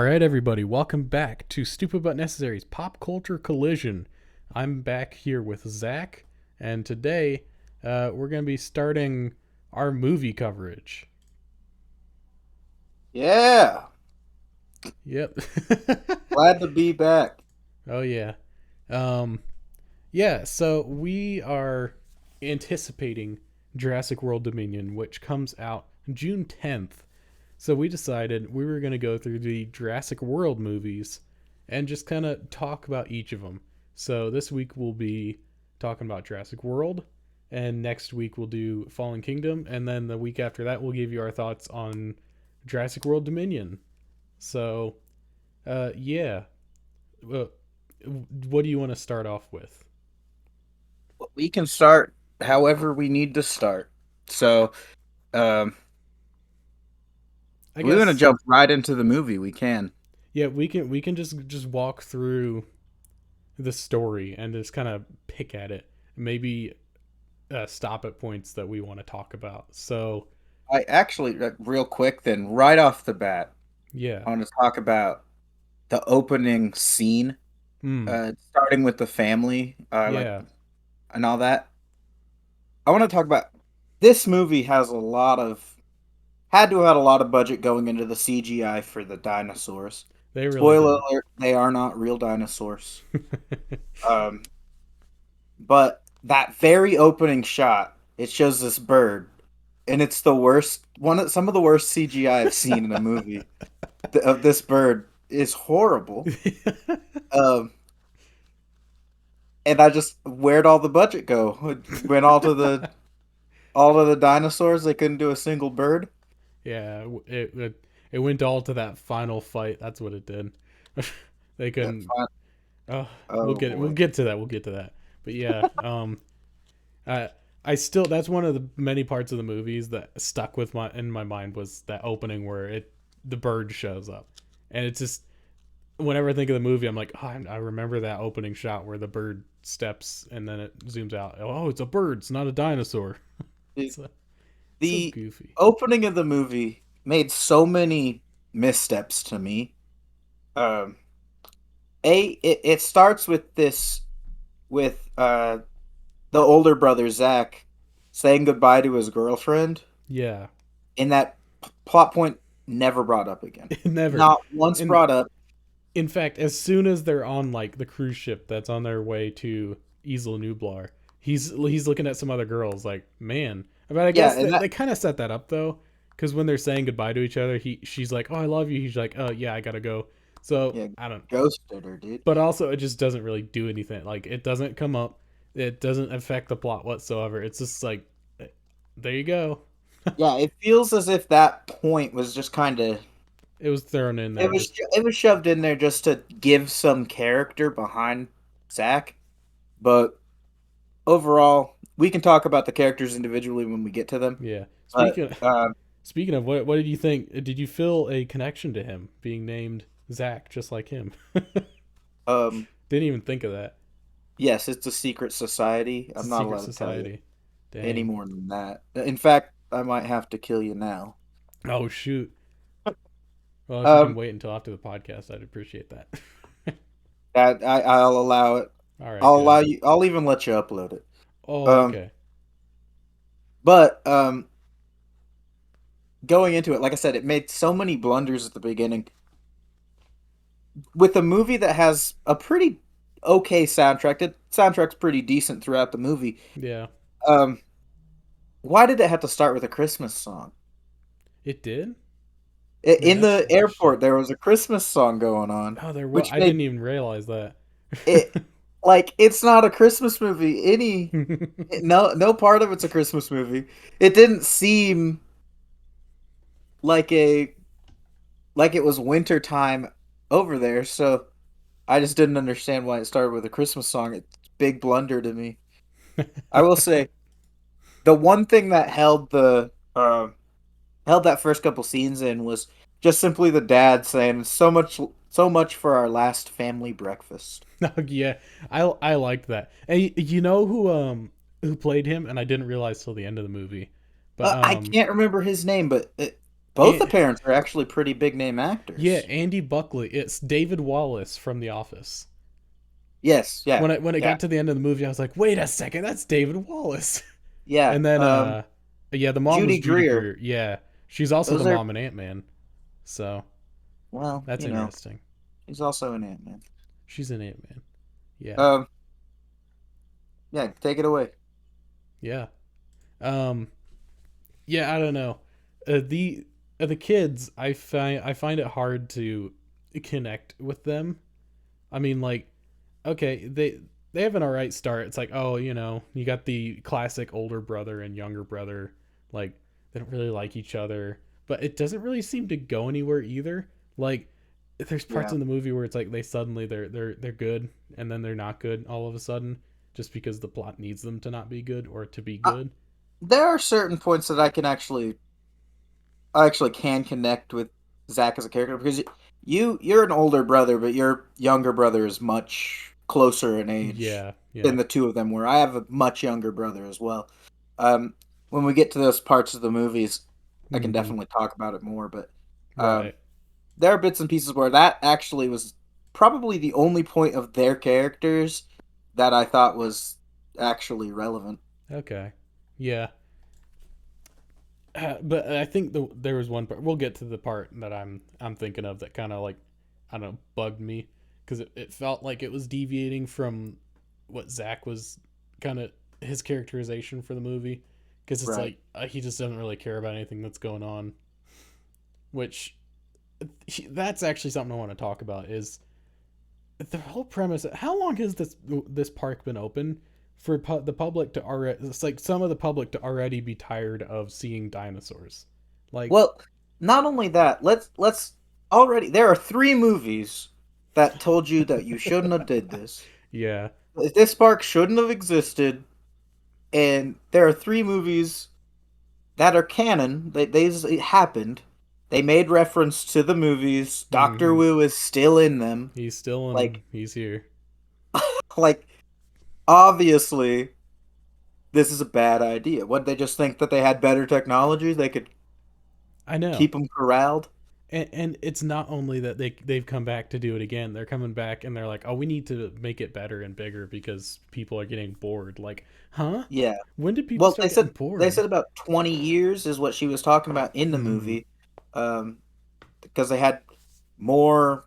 right, everybody, welcome back to Stupid But Necessary's Pop Culture Collision. I'm back here with Zach, and today we're going to be starting our movie coverage. Yeah, Yep. glad to be back. Oh, yeah. Um, yeah, so we are anticipating Jurassic World Dominion, which comes out June 10th. So we decided we were going to go through the Jurassic World movies and just kind of talk about each of them. So this week we'll be talking about Jurassic World, and next week we'll do Fallen Kingdom, and then the week after that we'll give you our thoughts on Jurassic World Dominion. So, yeah. Uh, what do you want to start off with? We can start however we need to start. So, um, I we want to guess jump right into the movie. We can. yeah, we can just walk through the story and just kind of pick at it. Maybe stop at points that we want to talk about. So, I actually, real quick, then, right off the bat, yeah. I want to talk about the opening scene, Hmm. starting with the family, Yeah. and all that. I want to talk about this movie has had to have had a lot of budget going into the CGI for the dinosaurs. They really Spoiler did. alert, they are not real dinosaurs. Um, But that very opening shot, it shows this bird, and it's the worst some of the worst CGI I've seen in a movie. Of this bird is horrible. Um, and I just where'd all the budget go? It went all to the dinosaurs. They couldn't do a single bird. Yeah, it went all to that final fight. That's what it did. They Yeah, couldn't. fine. Oh, Oh we'll boy. get to that. We'll get to that. But yeah, I I still that's one of the many parts of the movies that stuck with my in my mind was that opening where the bird shows up, and it's just whenever I think of the movie, I'm like, oh, I remember that opening shot where the bird steps and then it zooms out. Oh, it's a bird. It's not a dinosaur. The, It's so the goofy. opening of the movie made so many missteps to me. Um, it starts with this with the older brother Zach saying goodbye to his girlfriend, Yeah, and that plot point never brought up again. never. Not once And brought up. in fact, as soon as they're on like the cruise ship that's on their way to Isla Nublar, he's looking at some other girls like, man. But I Yeah, guess and that that they kind of set that up though, because when they're saying goodbye to each other, she's like, oh, I love you. He's like, oh yeah, I gotta go. So yeah I don't. ghosted her, dude. But also, it just doesn't really do anything. Like it doesn't come up. It doesn't affect the plot whatsoever. It's just like, there you go. Yeah, it feels as if that point was just kind of It was thrown in there. Just it was shoved in there just to give some character behind Zach. But overall, we can talk about the characters individually when we get to them. yeah. But Speaking of what did you think? Did you feel a connection to him being named Zach just like him? um, Didn't even think of that. yes, it's a secret society. It's a I'm not secret allowed to tell you society. any Dang. more than that. In fact, I might have to kill you now. Oh shoot. Well, if you can Um, wait until after the podcast, I'd appreciate that. I'll allow it. All right, I'll allow good. you. I'll even let you upload it. Oh, Um, okay. but going into it, like I said, it made so many blunders at the beginning with a movie that has a pretty okay soundtrack. The soundtrack's pretty decent throughout the movie. Yeah, Um, why did it have to start with a Christmas song? it did. Man, In that's the interesting. airport, there was a Christmas song going on, Oh, there was. which I made didn't even realize that. it like it's not a Christmas movie. No part of it's a Christmas movie. It didn't seem like a like it was winter time over there, so I just didn't understand why it started with a Christmas song. It's a big blunder to me. I will say the one thing that held that first couple scenes in was just simply the dad saying so much for our last family breakfast. No, yeah, I liked that. And you know who played him? And I didn't realize till the end of the movie. But I can't remember his name, but Both the parents are actually pretty big name Yeah, actors. Andy Buckley. It's David Wallace from The Office. Yes, yeah, When it yeah, got to the end of the movie, I was like, wait a second, that's David Wallace. yeah. And then yeah, the mom was Judy Judy Greer. Greer. Yeah, she's also the Those are mom in Ant Man. So well, that's interesting. he's also in Ant-Man. She's in Ant Man. Yeah, Um, yeah, take it away. yeah. Um, yeah. I don't know. The kids, I find it hard to connect with them. I mean, like, okay, they have an alright start. It's like, oh, you got the classic older brother and younger brother, like they don't really like each other, but it doesn't really seem to go anywhere either. Like, there's parts Yeah. in the movie where it's like they suddenly they're good and then they're not good all of a sudden just because the plot needs them to not be good or to be Uh, good. there are certain points that I actually can connect with Zach as a character because you're an older brother, but your younger brother is much closer in age Yeah, yeah. than the two of them were. I have a much younger brother as well. Um, when we get to those parts of the movies, I can Mhm. definitely talk about it more. But um, Right. there are bits and pieces where that actually was probably the only point of their characters that I thought was actually relevant. Okay. Yeah. But I think there was one part. We'll get to the part that I'm thinking of that kind of like, I don't know, bugged me because it felt like it was deviating from what Zach was kind of his characterization for the movie, because it's Right. like he just doesn't really care about anything that's going on. Which that's actually something I want to talk about is the whole premise. How long has this park been open? For the public to already, it's like some of the public to already be tired of seeing dinosaurs. Like, Well, not only that, let's already there are three movies that told you that you shouldn't have did this. yeah. This park shouldn't have existed, and there are three movies that are canon. It happened. They made reference to the movies. Doctor Hmm. Wu is still in them. He's still in Like them. He's here. like obviously this is a bad idea. What they just think that they had better technology, they could I know. keep them corralled. And it's not only that they've come back to do it again. They're coming back and they're like, oh, we need to make it better and bigger because people are getting bored. Like, huh? Yeah. When did people Well, start getting they said bored? about 20 years is what she was talking about in the Hmm. movie, um, because they had more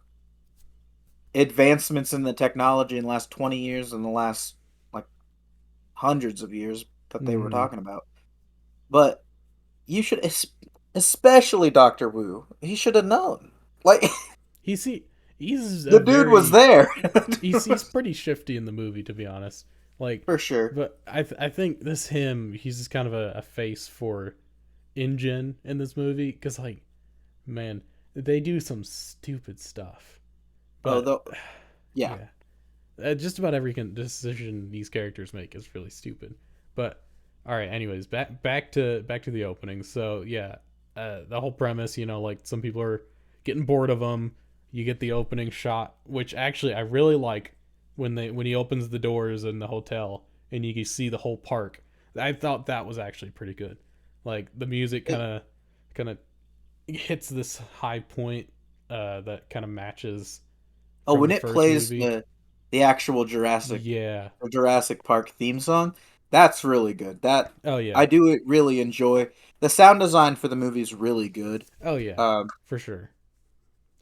advancements in the technology in the last 20 years than the last like hundreds of years that they were Hmm. talking about. But you should, especially Doctor Wu, he should have known. Like He's he, he's a the dude was very there he's pretty shifty in the movie, to be honest. Like, for sure. but I think this him he's just kind of a face for InGen in this movie because, like, man, they do some stupid stuff. Oh, But the yeah. yeah, just about every decision these characters make is really stupid. But all right, anyways, back to the opening. So yeah, the whole premise, like some people are getting bored of them. You get the opening shot, which actually I really like when he opens the doors in the hotel and you can see the whole park. I thought that was actually pretty good. Like the music kind of hits this high point that kind of matches Oh, from when the it first plays movie. the actual Jurassic Yeah. or Jurassic Park theme song, that's really good. That Oh yeah. I do really enjoy. The sound design for the movie is really good. Oh yeah. Um, For sure.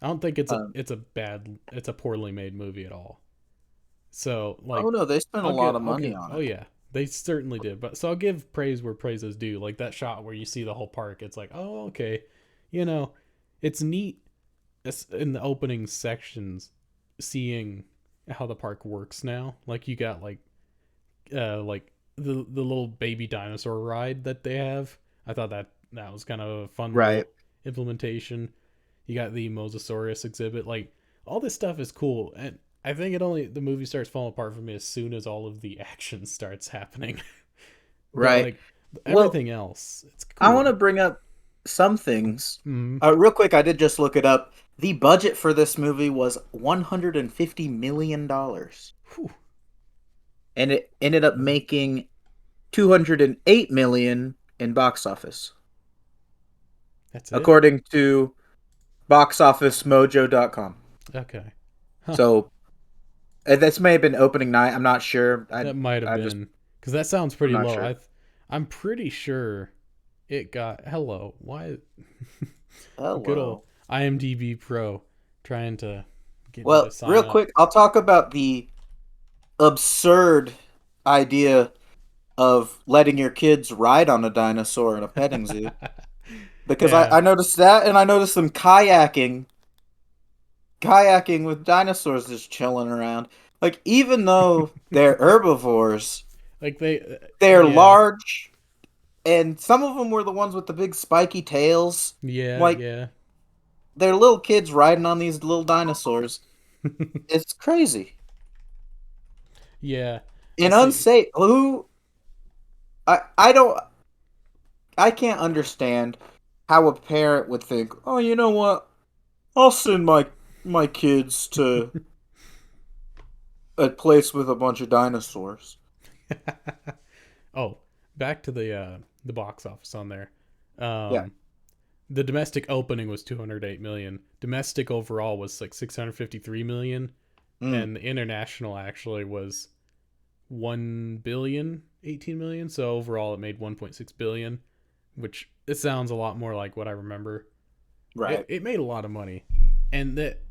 I don't think it's a um, it's a bad it's a poorly made movie at all. So oh like no, they spent a lot of I'll money give on oh it. yeah. They certainly did. But so I'll give praise where praise is due. Like that shot where you see the whole park, it's like, "Oh, okay." You know, it's neat in the opening sections seeing how the park works now. Like you got like the little baby dinosaur ride that they have. I thought that was kind of a fun Right. little implementation. You got the Mosasaurus exhibit. Like all this stuff is cool, and I think the movie starts falling apart for me as soon as all of the action starts happening. But Right. like Well, everything else, it's I want to cool. bring up some things. Mm-hmm. Real quick, I did just look it up. The budget for this movie was $150 million, Whew. and it ended up making 208 million in box office. That's it. according to boxofficemojo.com. Okay. Huh. So this may have been opening night. I'm not sure. That might have I just been because that sounds I'm pretty not low. sure. I'm pretty sure it got hello. Why? Good old Hello. IMDb Pro trying to get me to Well, sign real up. quick, I'll talk about the absurd idea of letting your kids ride on a dinosaur in a petting zoo. Because Yeah. I noticed that, and I noticed them kayaking with dinosaurs just chilling around. Like, even though they're herbivores, Like they they're yeah. large, and some of them were the ones with the big spiky tails. Yeah, Like, yeah. they're little kids riding on these little dinosaurs. It's crazy Yeah. and See, unsafe. I don't I can't understand how a parent would think, oh, you know what? I'll send my kids to a place with a bunch of dinosaurs. oh, back to the box office on there. Yeah. Um the domestic opening was 208 million. Domestic overall was like 653 million, Mm, and the international actually was 1 billion 18 million. So overall it made 1.6 billion, which it sounds a lot more like what I remember. it, right. it made a lot of money. And that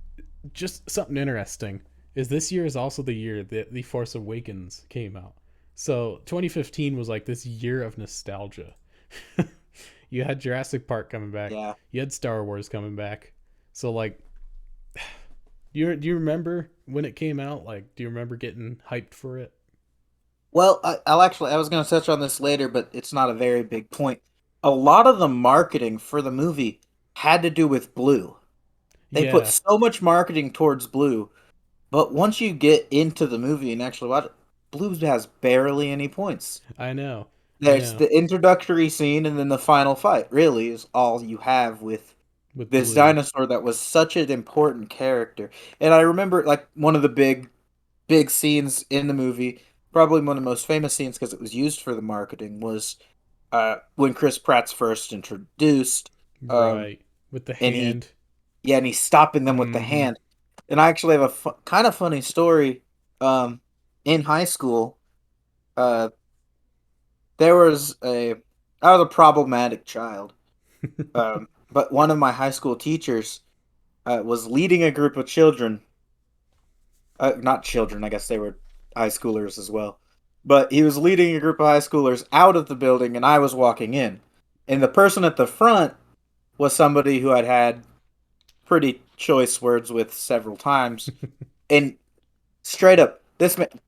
just something interesting is this year is also the year that The Force Awakens came out. So 2015 was like this year of nostalgia. You had Jurassic Park coming back. Yeah. You had Star Wars coming back. So like, do you remember when it came out? Like, do you remember getting hyped for it? Well, I was going to touch on this later, but it's not a very big point. A lot of the marketing for the movie had to do with Blue. They put Yeah, so much marketing towards Blue, but once you get into the movie and actually watch it, Blue has barely any points. I know. I There's know. the introductory scene and then the final fight, really, is all you have with With this Blue. dinosaur that was such an important character. And I remember, like, one of the big scenes in the movie, probably one of the most famous scenes because it was used for the marketing, was when Chris Pratt's first introduced, um, Right. With the and he hand. yeah, and he's stopping them with the Mm-hmm. hand. And I actually have a kind of funny story. Um, in high school, uh, there was a I was a problematic child. But one of my high school teachers was leading a group of children, not children, I guess they were high schoolers as well. But he was leading a group of high schoolers out of the building, and I was walking in. And the person at the front was somebody who I'd had pretty choice words with several times. And straight up,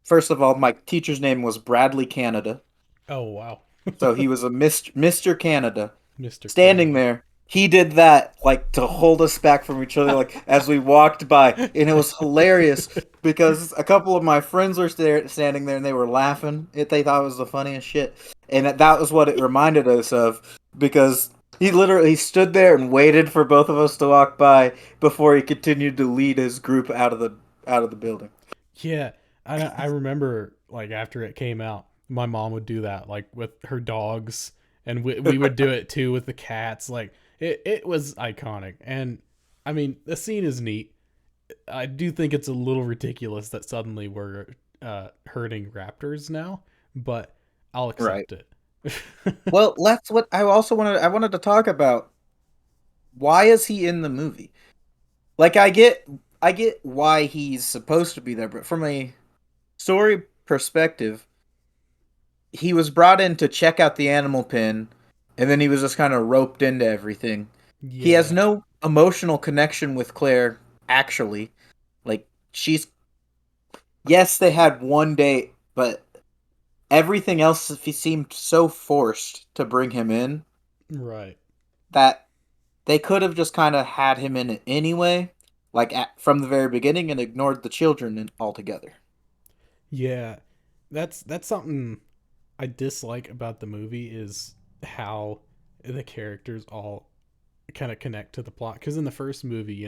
first of all, my teacher's name was Bradley Canada. Oh wow. So he was a Mr. Canada. Mr. Standing Canada. there, he did that like to hold us back from each other, like as we walked by, and it was hilarious because a couple of my friends were standing there and they were laughing. They thought it was the funniest shit, and that was what it reminded us of because he literally stood there and waited for both of us to walk by before he continued to lead his group out of the building. Yeah, I remember like after it came out, my mom would do that like with her dogs, and we would do it too with the cats. Like it was iconic, and I mean the scene is neat. I do think it's a little ridiculous that suddenly we're hurting raptors now, but I'll Right. accept it. Well, that's what I also wanted to talk about. Why is he in the movie? Like I get why he's supposed to be there, but from a story perspective, he was brought in to check out the animal pen and then he was just kind of roped into everything. He has Yeah, no emotional connection with Claire actually. Like she's yes, they had one date, but everything else seemed so forced to bring him in right. that they could have just kind of had him in it anyway, like from the very beginning, and ignored the children altogether. Yeah, that's something I dislike about the movie is how the characters all kind of connect to the plot. Because in the first movie,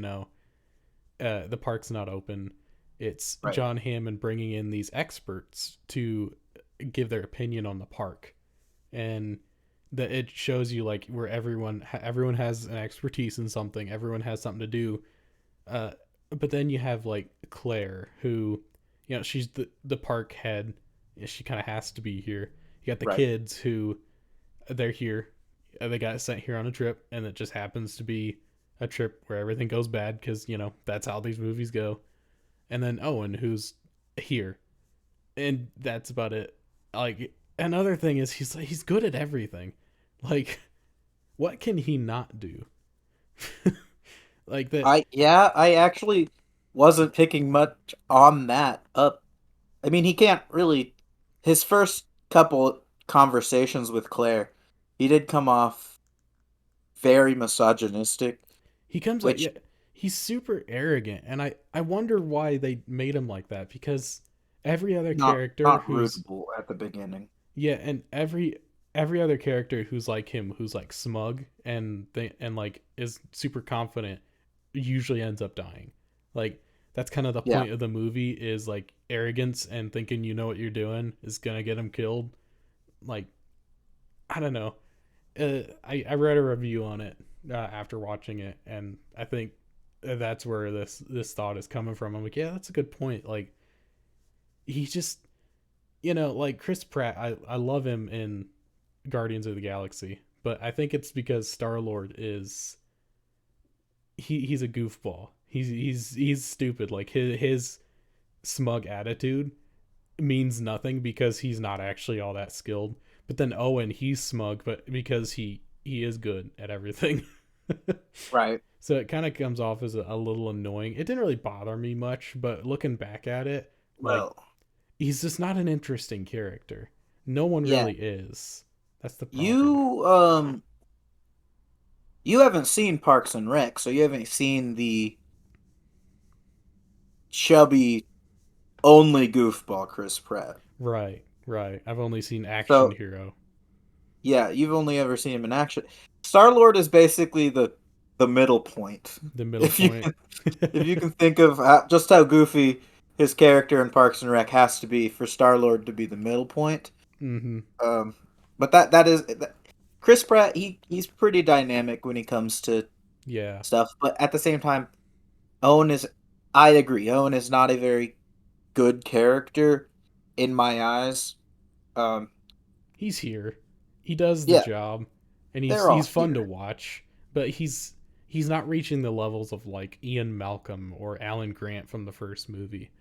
the park's not open. It's Right. John Hammond bringing in these experts to give their opinion on the park, and that it shows you like where everyone has an expertise in something, everyone has something to do. uh but then you have like Claire, who, she's the park head. She kind of has to be here. You got the Right. kids who, they're here. They got sent here on a trip, and it just happens to be a trip where everything goes bad because that's how these movies go. And then Owen, who's here, and that's about it. Like, another thing is he's good at everything. Like, what can he not do? Like that. I actually wasn't picking much on that up. I mean, he can't really. His first couple conversations with Claire, he did come off very misogynistic, He comes like, yeah, which he's super arrogant, and I wonder why they made him like that, because every other character not who's, rootable at the beginning. yeah, and every other character who's like him, who's like smug and like is super confident, usually ends up dying. Like, that's kind of the Yeah. point of the movie, is like arrogance and thinking you know what you're doing is gonna get him killed. Like, I don't know. I read a review on it after watching it, and I think that's where this thought is coming from. I'm like, yeah, that's a good point. Like, he just, like Chris Pratt. I love him in Guardians of the Galaxy, but I think it's because Star Lord is, he's a goofball. He's stupid. Like, his smug attitude means nothing because he's not actually all that skilled. But then Owen, he's smug, but because he is good at everything. Right. So it kind of comes off as a little annoying. It didn't really bother me much, but looking back at it, like, Well, he's just not an interesting character. No one yeah. really is. That's the problem. You you haven't seen Parks and Rec, so you haven't seen the chubby only goofball Chris Pratt. Right, right. I've only seen Action So Hero, yeah, you've only ever seen him in action. Star Lord is basically the middle point. the middle If you point. can, if you can think of just how goofy his character in Parks and Rec has to be for Star Lord to be the middle point. Mm-hmm. Um, but that is Chris Pratt. He's pretty dynamic when he comes to Yeah. stuff, but at the same time, Owen is. I agree. Owen is not a very good character in my eyes. Um, He's here. He does the yeah, job, and he's they're he's all fun to here. watch, but he's not reaching the levels of like Ian Malcolm or Alan Grant from the first movie.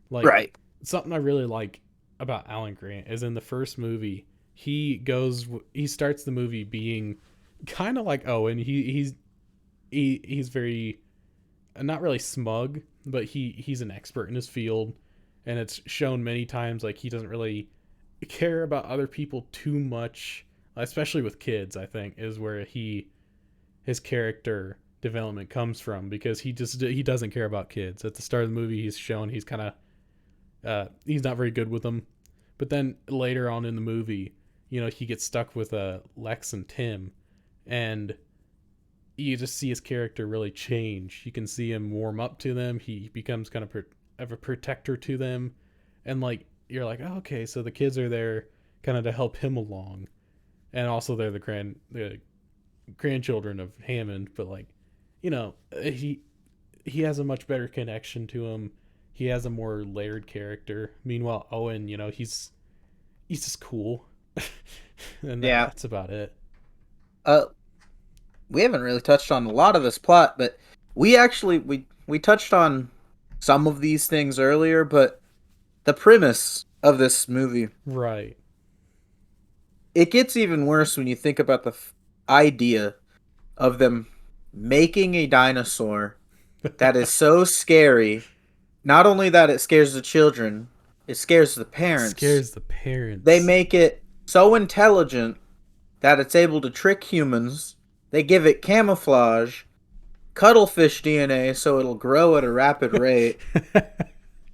Like, Right. something I really like about Alan Grant is in the first movie, he starts the movie being kind of like Owen. He's very, not really smug, but he's an expert in his field, and it's shown many times like he doesn't really care about other people too much, especially with kids. I think is where his character development comes from, because he doesn't care about kids. At the start of the movie, he's shown he's kind of, he's not very good with them, but then later on in the movie, he gets stuck with Lex and Tim, and you just see his character really change. You can see him warm up to them. He becomes kind of a protector to them, and like, you're like, oh, okay, so the kids are there kind of to help him along, and also they're the grandchildren of Hammond, but like, he has a much better connection to him. He has a more layered character. Meanwhile, Owen, he's just cool, and Yeah. that's about it. Uh, we haven't really touched on a lot of this plot, but we touched on some of these things earlier, but the premise of this movie, Right. it gets even worse when you think about the idea of them making a dinosaur that is so scary. Not only that it scares the children, it scares the parents. Scares the They parents. make it so intelligent that it's able to trick humans. They give it camouflage, cuttlefish DNA so it'll grow at a rapid rate,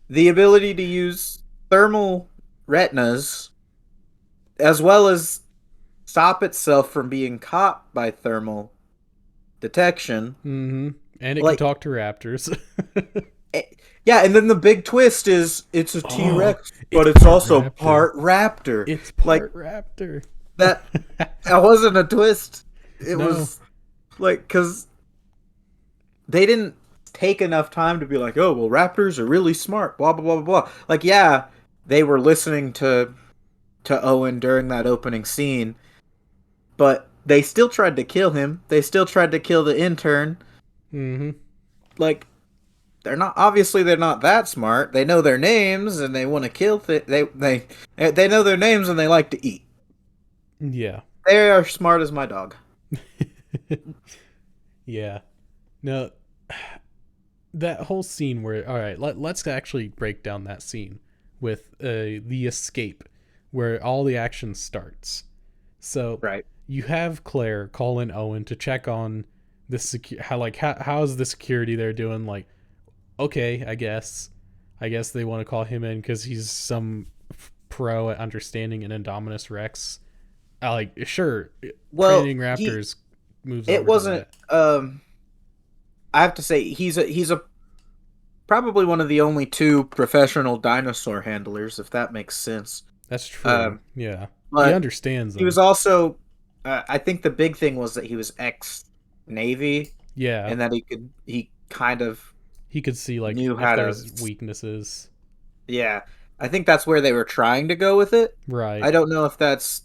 the ability to use thermal retinas, as well as stop itself from being caught by thermal detection. Mm-hmm. And it can Like, talk to raptors. eh, yeah, and then the big twist is it's a T Oh, Rex, but it's it's part also raptor. part raptor. It's Like, part raptor. that wasn't a twist. It No. was like because they didn't take enough time to be like, oh well, raptors are really smart. Blah blah blah blah blah. Like yeah, they were listening to Owen during that opening scene, but they still tried to kill him. They still tried to kill the intern. Mm-hmm. Like they're not that smart. They know their names and they want to kill they know their names and they like to eat. Yeah. They are smart as my dog. Yeah. No, that whole scene where, all right, let's actually break down that scene with the escape where all the action starts. So Right. you have Claire call in Owen to check on the how's the security they're doing. Like, okay, I guess they want to call him in because he's some pro at understanding an Indominus Rex. Like, sure, Well, training raptors moves it over to wasn't that. I have to say he's a probably one of the only two professional dinosaur handlers if that makes sense. That's true. Um Yeah, he but understands he was them. also I think the big thing was that he was ex Navy Yeah, and that he kind of he could see like knew if how to there's weaknesses. yeah. I think that's where they were trying to go with it. Right. I don't know if that's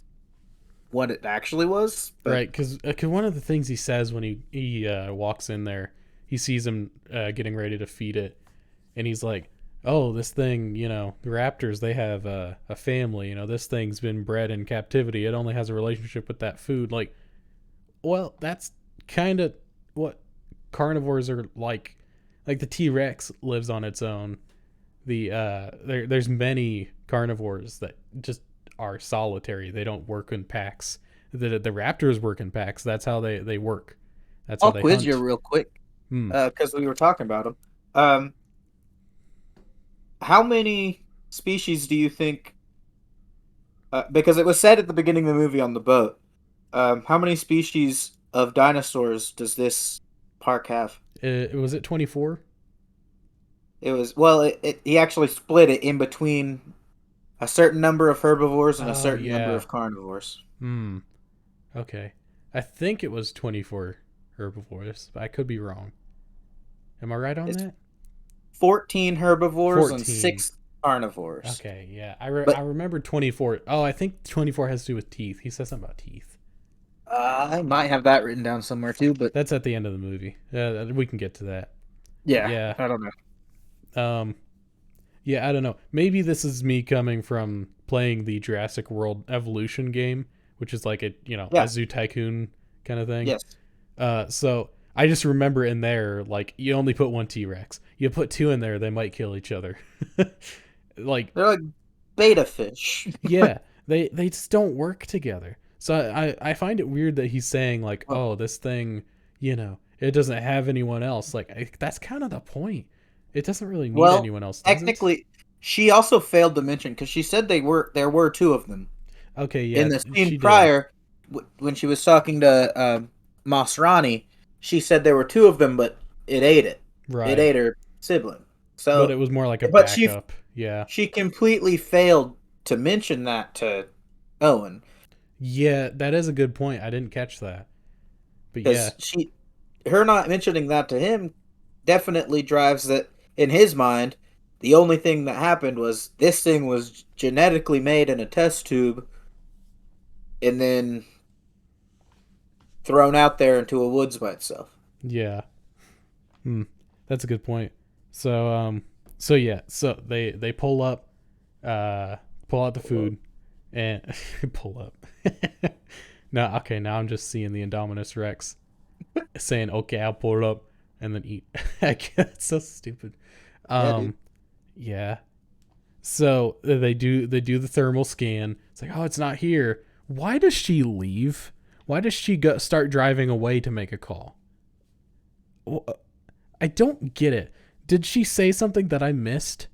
what it actually was, but Right, because one of the things he says when he walks in there, he sees him getting ready to feed it, and he's like, "Oh, this thing, the raptors, they have a family. This thing's been bred in captivity. It only has a relationship with that food." Like, well, that's kind of what carnivores are like. Like the T Rex lives on its own. There's many carnivores that just are solitary. They don't work in packs. The raptors work in packs. That's how they work. That's how I'll they quiz you hunt. real quick Hmm. because we were talking about them. Um, how many species do you think? Because it was said at the beginning of the movie on the boat. How many species of dinosaurs does this park have? Was it 24? It was well. He actually split it in between a certain number of herbivores and a Oh certain number yeah. of carnivores. Hmm. Okay. I think it was 24 herbivores, but I could be wrong. Am I right on It's that? 14 herbivores and 14. 6 carnivores. Okay, yeah. I But remember 24. Oh, I think 24 has to do with teeth. He says something about teeth. I might have that written down somewhere too. But That's at the end of the movie. We can get to that. But yeah, yeah. I don't know. Um yeah, I don't know. Maybe this is me coming from playing the Jurassic World Evolution game, which is like a Yeah. Zoo Tycoon kind of thing. Yes. So I just remember in there, like, you only put one T Rex. You put two in there, they might kill each other. Like, They're like beta fish. yeah, they just don't work together. So I find it weird that he's saying like, Well, oh, this thing, it doesn't have anyone else. Like, that's kind of the point. It doesn't really need well, anyone else, does it? technically, she also failed to mention because she said there were two of them Okay, in yeah, the scene she did. prior when she was talking to Masrani. She said there were two of them, but it ate it. It Right. ate her sibling. But So, it was more like a but backup. Yeah. she completely failed to mention that to Owen Yeah, that is a good point. I didn't catch that. But yeah. because her not mentioning that to him definitely drives that in his mind. The only thing that happened was this thing was genetically made in a test tube and then thrown out there into a woods by itself. Yeah. Hmm. That's a good point. So yeah, so they uh pull out the food and pull up. No, okay, now I'm just seeing the Indominus Rex saying, "Okay, I'll pull it up," and then eat. It's so stupid. Yeah, dude. Um, yeah. So they do the thermal scan. It's like, oh, it's not here. Why does she leave? Why does she start driving away to make a call? I don't get it. Did she say something that I missed?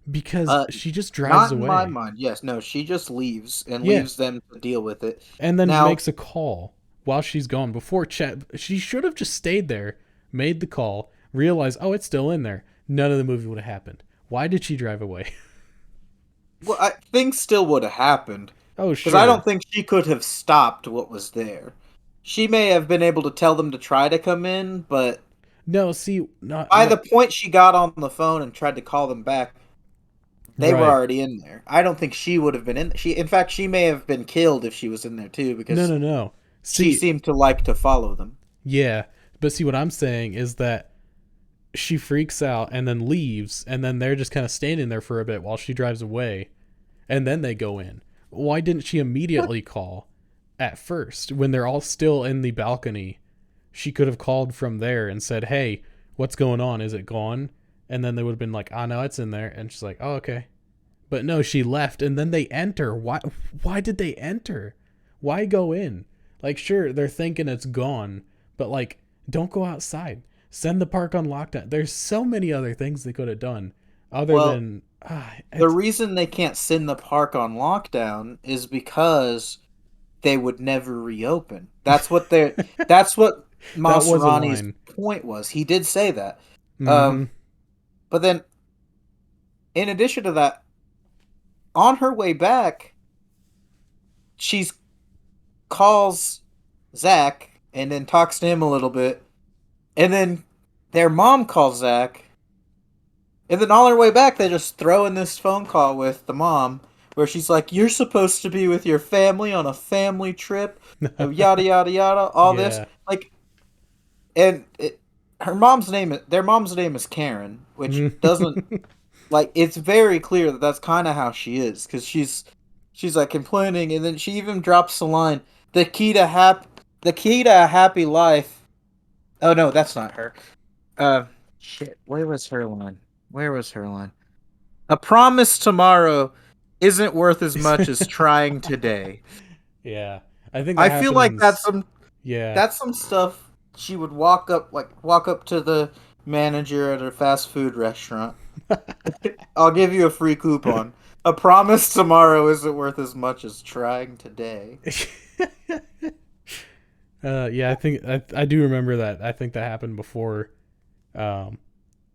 Because Uh, she just drives Not in my away mind. Yes, no, she just leaves and yeah, leaves them to deal with it. and then Now, makes a call while she's gone before chat. She should have just stayed there, made the call, realized, oh, it's still in there. None of the movie would have happened. Why did she drive away? well, things still would have happened. Oh, Because I don't sure. think she could have stopped what was there. She may have been able to tell them to try to come in, but No, see, not by the what. point she got on the phone and tried to call them back, they were Right. already in there. I don't think she would have been in. In fact, she may have been killed if she was in there too, No, because no, no. she See, seemed to like to follow them. yeah, but see, what I'm saying is that she freaks out and then leaves, and then they're just kind of standing there for a bit while she drives away, and then they go in. Why didn't she What? immediately call at first when they're all still in the balcony? She could have called from there and said, "Hey, what's going on? Is it gone?" And then they would have been like, "Ah, no, it's in there." And she's like, "Oh, okay." But no, she left, and then they enter. Why? Why did they enter? Why go in? Like, sure, they're thinking it's gone, but like, don't go outside. Send the park on lockdown. There's so many other things they could have done, other Well, than the it's reason they can't send the park on lockdown is because they would never reopen. That's what that was a Masrani's line. point was. He did say that. Mm-hmm. Um, but then in addition to that, on her way back, she calls Zach and then talks to him a little bit, and then their mom calls Zach, and then on her way back, they just throw in this phone call with the mom where she's like, "You're supposed to be with your family on a family trip, of yada yada yada, all this." Yeah. Like, and her mom's name, their mom's name is Karen, which doesn't like. It's very clear that that's kind of how she is, because she's like complaining, and then she even drops the line, "The key to the key to a happy life." Oh no, that's not her. Uh, shit. Where was her line? Where was her line? A promise tomorrow isn't worth as much as trying today. Yeah. I think that I feel like happens. Yeah. that's some stuff she would walk up to the manager at a fast food restaurant. I'll give you a free coupon. A promise tomorrow isn't worth as much as trying today. Yeah, I think I do remember that. I think that happened before um,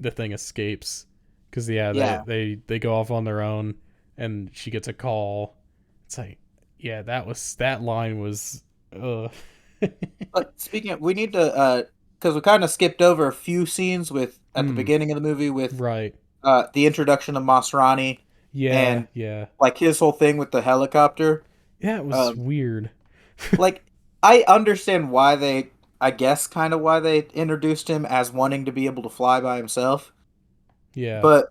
the thing escapes, because yeah, they, Yeah. they go off on their own, and she gets a call. It's like, yeah, that line was, uh, But speaking of, we need to because we kind of skipped over a few scenes with at the mm, beginning of the movie with right, the introduction of Masrani yeah, and yeah, like his whole thing with the helicopter. yeah. It was Um, weird. like I understand why I guess kind of why they introduced him as wanting to be able to fly by himself, Yeah, but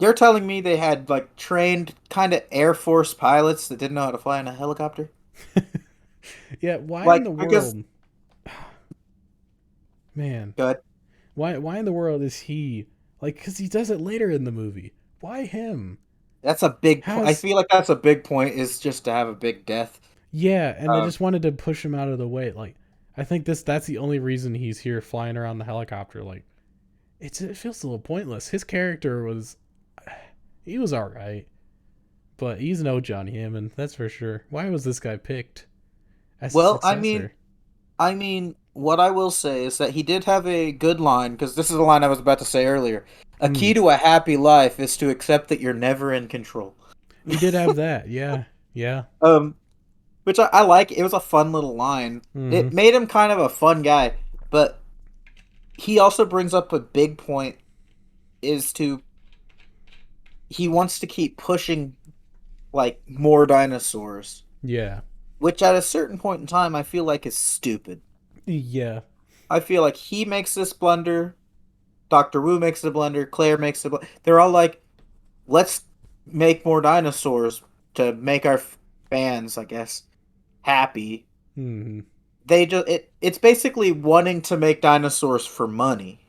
you're telling me they had like trained kind of Air Force pilots that didn't know how to fly in a helicopter? yeah. Why in Like the because world, man? good. Why in the world is he like? Because he does it later in the movie. Why him? That's a big point. I How's feel like that's a big point is just to have a big death. Yeah, and they Um, just wanted to push him out of the way. Like, I think that's the only reason he's here flying around the helicopter. Like, it feels a little pointless. His character was he was all right, but he's no John Hammond, that's for sure. Why was this guy picked as a well, successor? what I will say is that he did have a good line because this is a line I was about to say earlier. A Hmm. key to a happy life is to accept that you're never in control. He did have that. Yeah. Yeah. Um, which I like. It was a fun little line. Mm-hmm. It made him kind of a fun guy, but he also brings up a big point is to he wants to keep pushing like more dinosaurs, Yeah. which at a certain point in time I feel like is stupid. Yeah. I feel like he makes this blunder, Doctor Wu makes the blunder, Claire makes the blunder. They're all like, let's make more dinosaurs to make our fans, I guess, happy. Mm-hmm. It's basically wanting to make dinosaurs for money.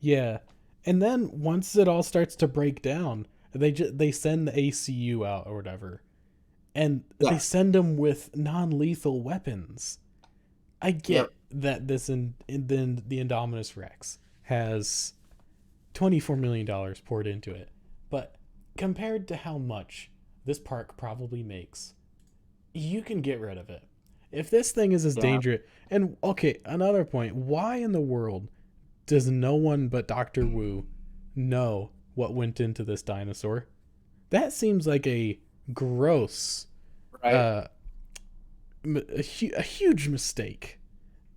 Yeah. And then once it all starts to break down, they send the ACU out or whatever, and they Yeah. send them with non-lethal weapons. I Yep. get that the Indominus Rex has $24 million poured into it, but compared to how much this park probably makes, you can get rid of it. If this thing is as Yeah. dangerous, and okay, another point: why in the world does no one but Doctor Wu know what went into this dinosaur? That seems like a gross Right. uh, a huge mistake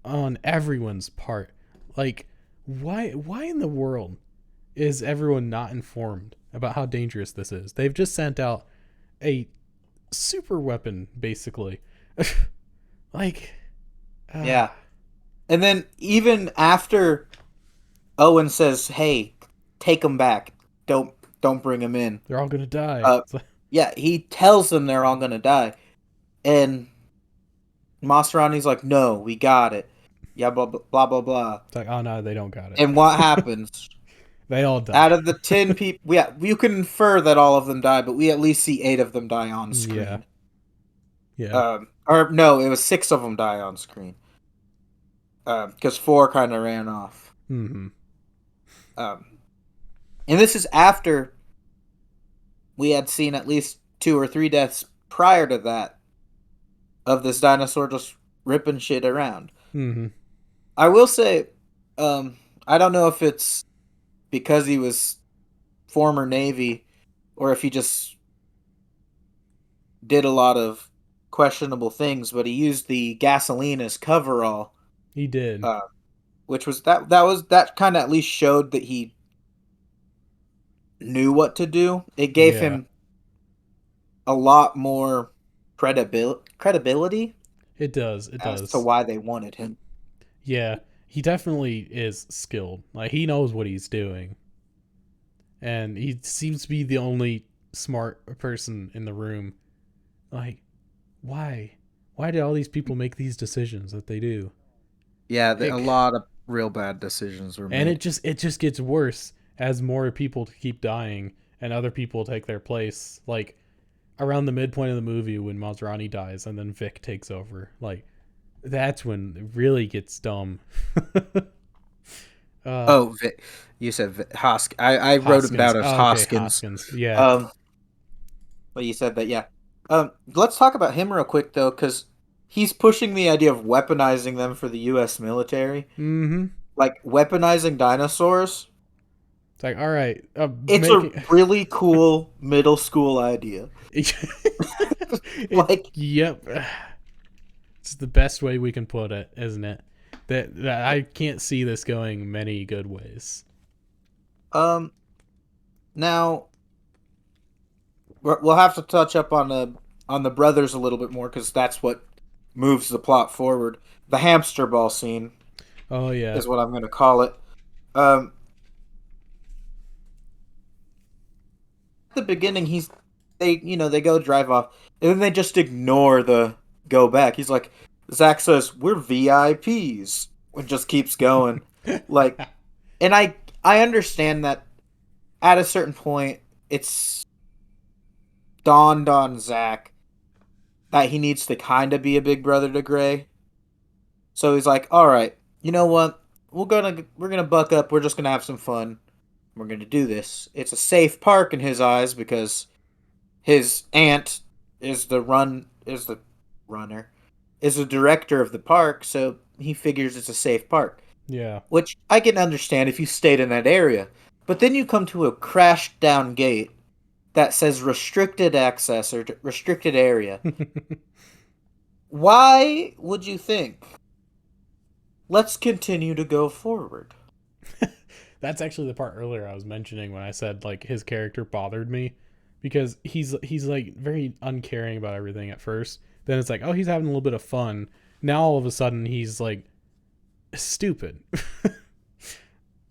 on everyone's part. Like, why in the world is everyone not informed about how dangerous this is? They've just sent out a super weapon, basically. like, uh, Yeah. And then even after Owen says, "Hey, take them back. Don't bring them in." they're all gonna die. Uh, yeah, he tells them they're all gonna die, and Maserati's like, "No, we got it." Yeah, blah blah blah blah blah. It's like, oh no, they don't got it. And what happens? They all die. Out of the 10 people, yeah, you can infer that all of them die, but we at least see 8 of them die on Yeah, screen. yeah. Or no, it was 6 of them die on screen. Because 4 kind of ran off. Mm-hmm. Um, and this is after we had seen at least 2 or 3 deaths prior to that of this dinosaur just ripping shit around. Mm-hmm. I will say, I don't know if it's because he was former Navy or if he just did a lot of questionable things, but he used the gasoline as coverall, He did. uh, which was that kind of at least showed that he knew what to do. It gave Yeah, him a lot more credibility it does. It as to does. why they wanted him. Yeah, he definitely is skilled. Like, he knows what he's doing, and he seems to be the only smart person in the room. Like, why? Why did all these people make these decisions that they do? Yeah, a It, lot of real bad decisions were and made. it just gets worse as more people keep dying and other people take their place. Like, around the midpoint of the movie when Maserati dies and then Vic takes over. Like, that's when it really gets dumb. uh Oh, you said I wrote him Hoskins. down as Oh, okay, Hoskins. Hoskins. Yeah. Um, but you said that, yeah. Let's talk about him real quick though, because he's pushing the idea of weaponizing them for the U.S. military, Mm-hmm. like weaponizing dinosaurs. It's like, all right, It's a making really cool middle school idea. it. Like, Yep, it's the best way we can put it, isn't it? That I can't see this going many good ways. um, now we'll have to touch up on the brothers a little bit more because that's what moves the plot forward. The hamster ball scene Oh yeah, is what I'm going to call it. Um, at the beginning, they go drive off, and then they just ignore the go back. He's like, Zach says, "We're VIPs," and just keeps going. Like, and I understand that at a certain point, it's dawned on Zach that he needs to kind of be a big brother to Gray. So he's like, "All right, you know what? We're gonna buck up. We're just gonna have some fun. We're gonna do this. It's a safe park in his eyes because his aunt is the runner, is the director of the park, so he figures it's a safe park, yeah. which I can understand if you stayed in that area. But then you come to a crashed down gate that says restricted access or restricted area. Why would you think? Let's continue to go forward. That's actually the part earlier I was mentioning when I said like his character bothered me because he's like very uncaring about everything at first. Then it's like, oh, he's having a little bit of fun. Now all of a sudden he's like stupid.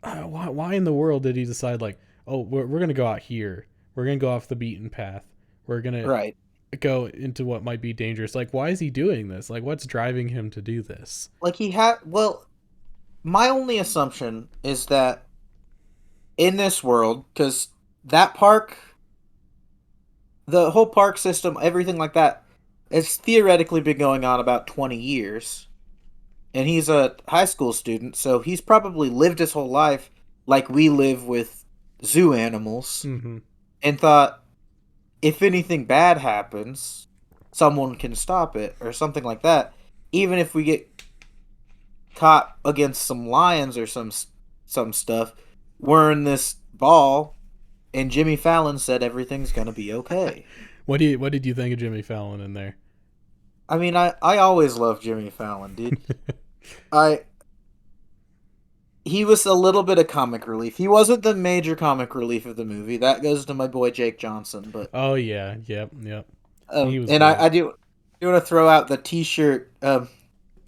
Why in the world did he decide like, oh, we're gonna go out here. We're gonna go off the beaten path. We're gonna Right. go into what might be dangerous. Like, why is he doing this? Like, what's driving him to do this? Like he had well, my only assumption is that in this world, because that park, the whole park system, everything like that, it's theoretically been going on about 20 years. And he's a high school student, so he's probably lived his whole life like we live with zoo animals Mm-hmm. and thought if anything bad happens, someone can stop it or something like that. Even if we get caught against some lions or some stuff, we're in this ball and Jimmy Fallon said everything's going to be okay. what did you think of Jimmy Fallon in there? I mean, I always loved Jimmy Fallon, dude. I He was a little bit of comic relief. He wasn't the major comic relief of the movie. That goes to my boy Jake Johnson. But Oh yeah, yep. He was and great. I do want to throw out the T-shirt.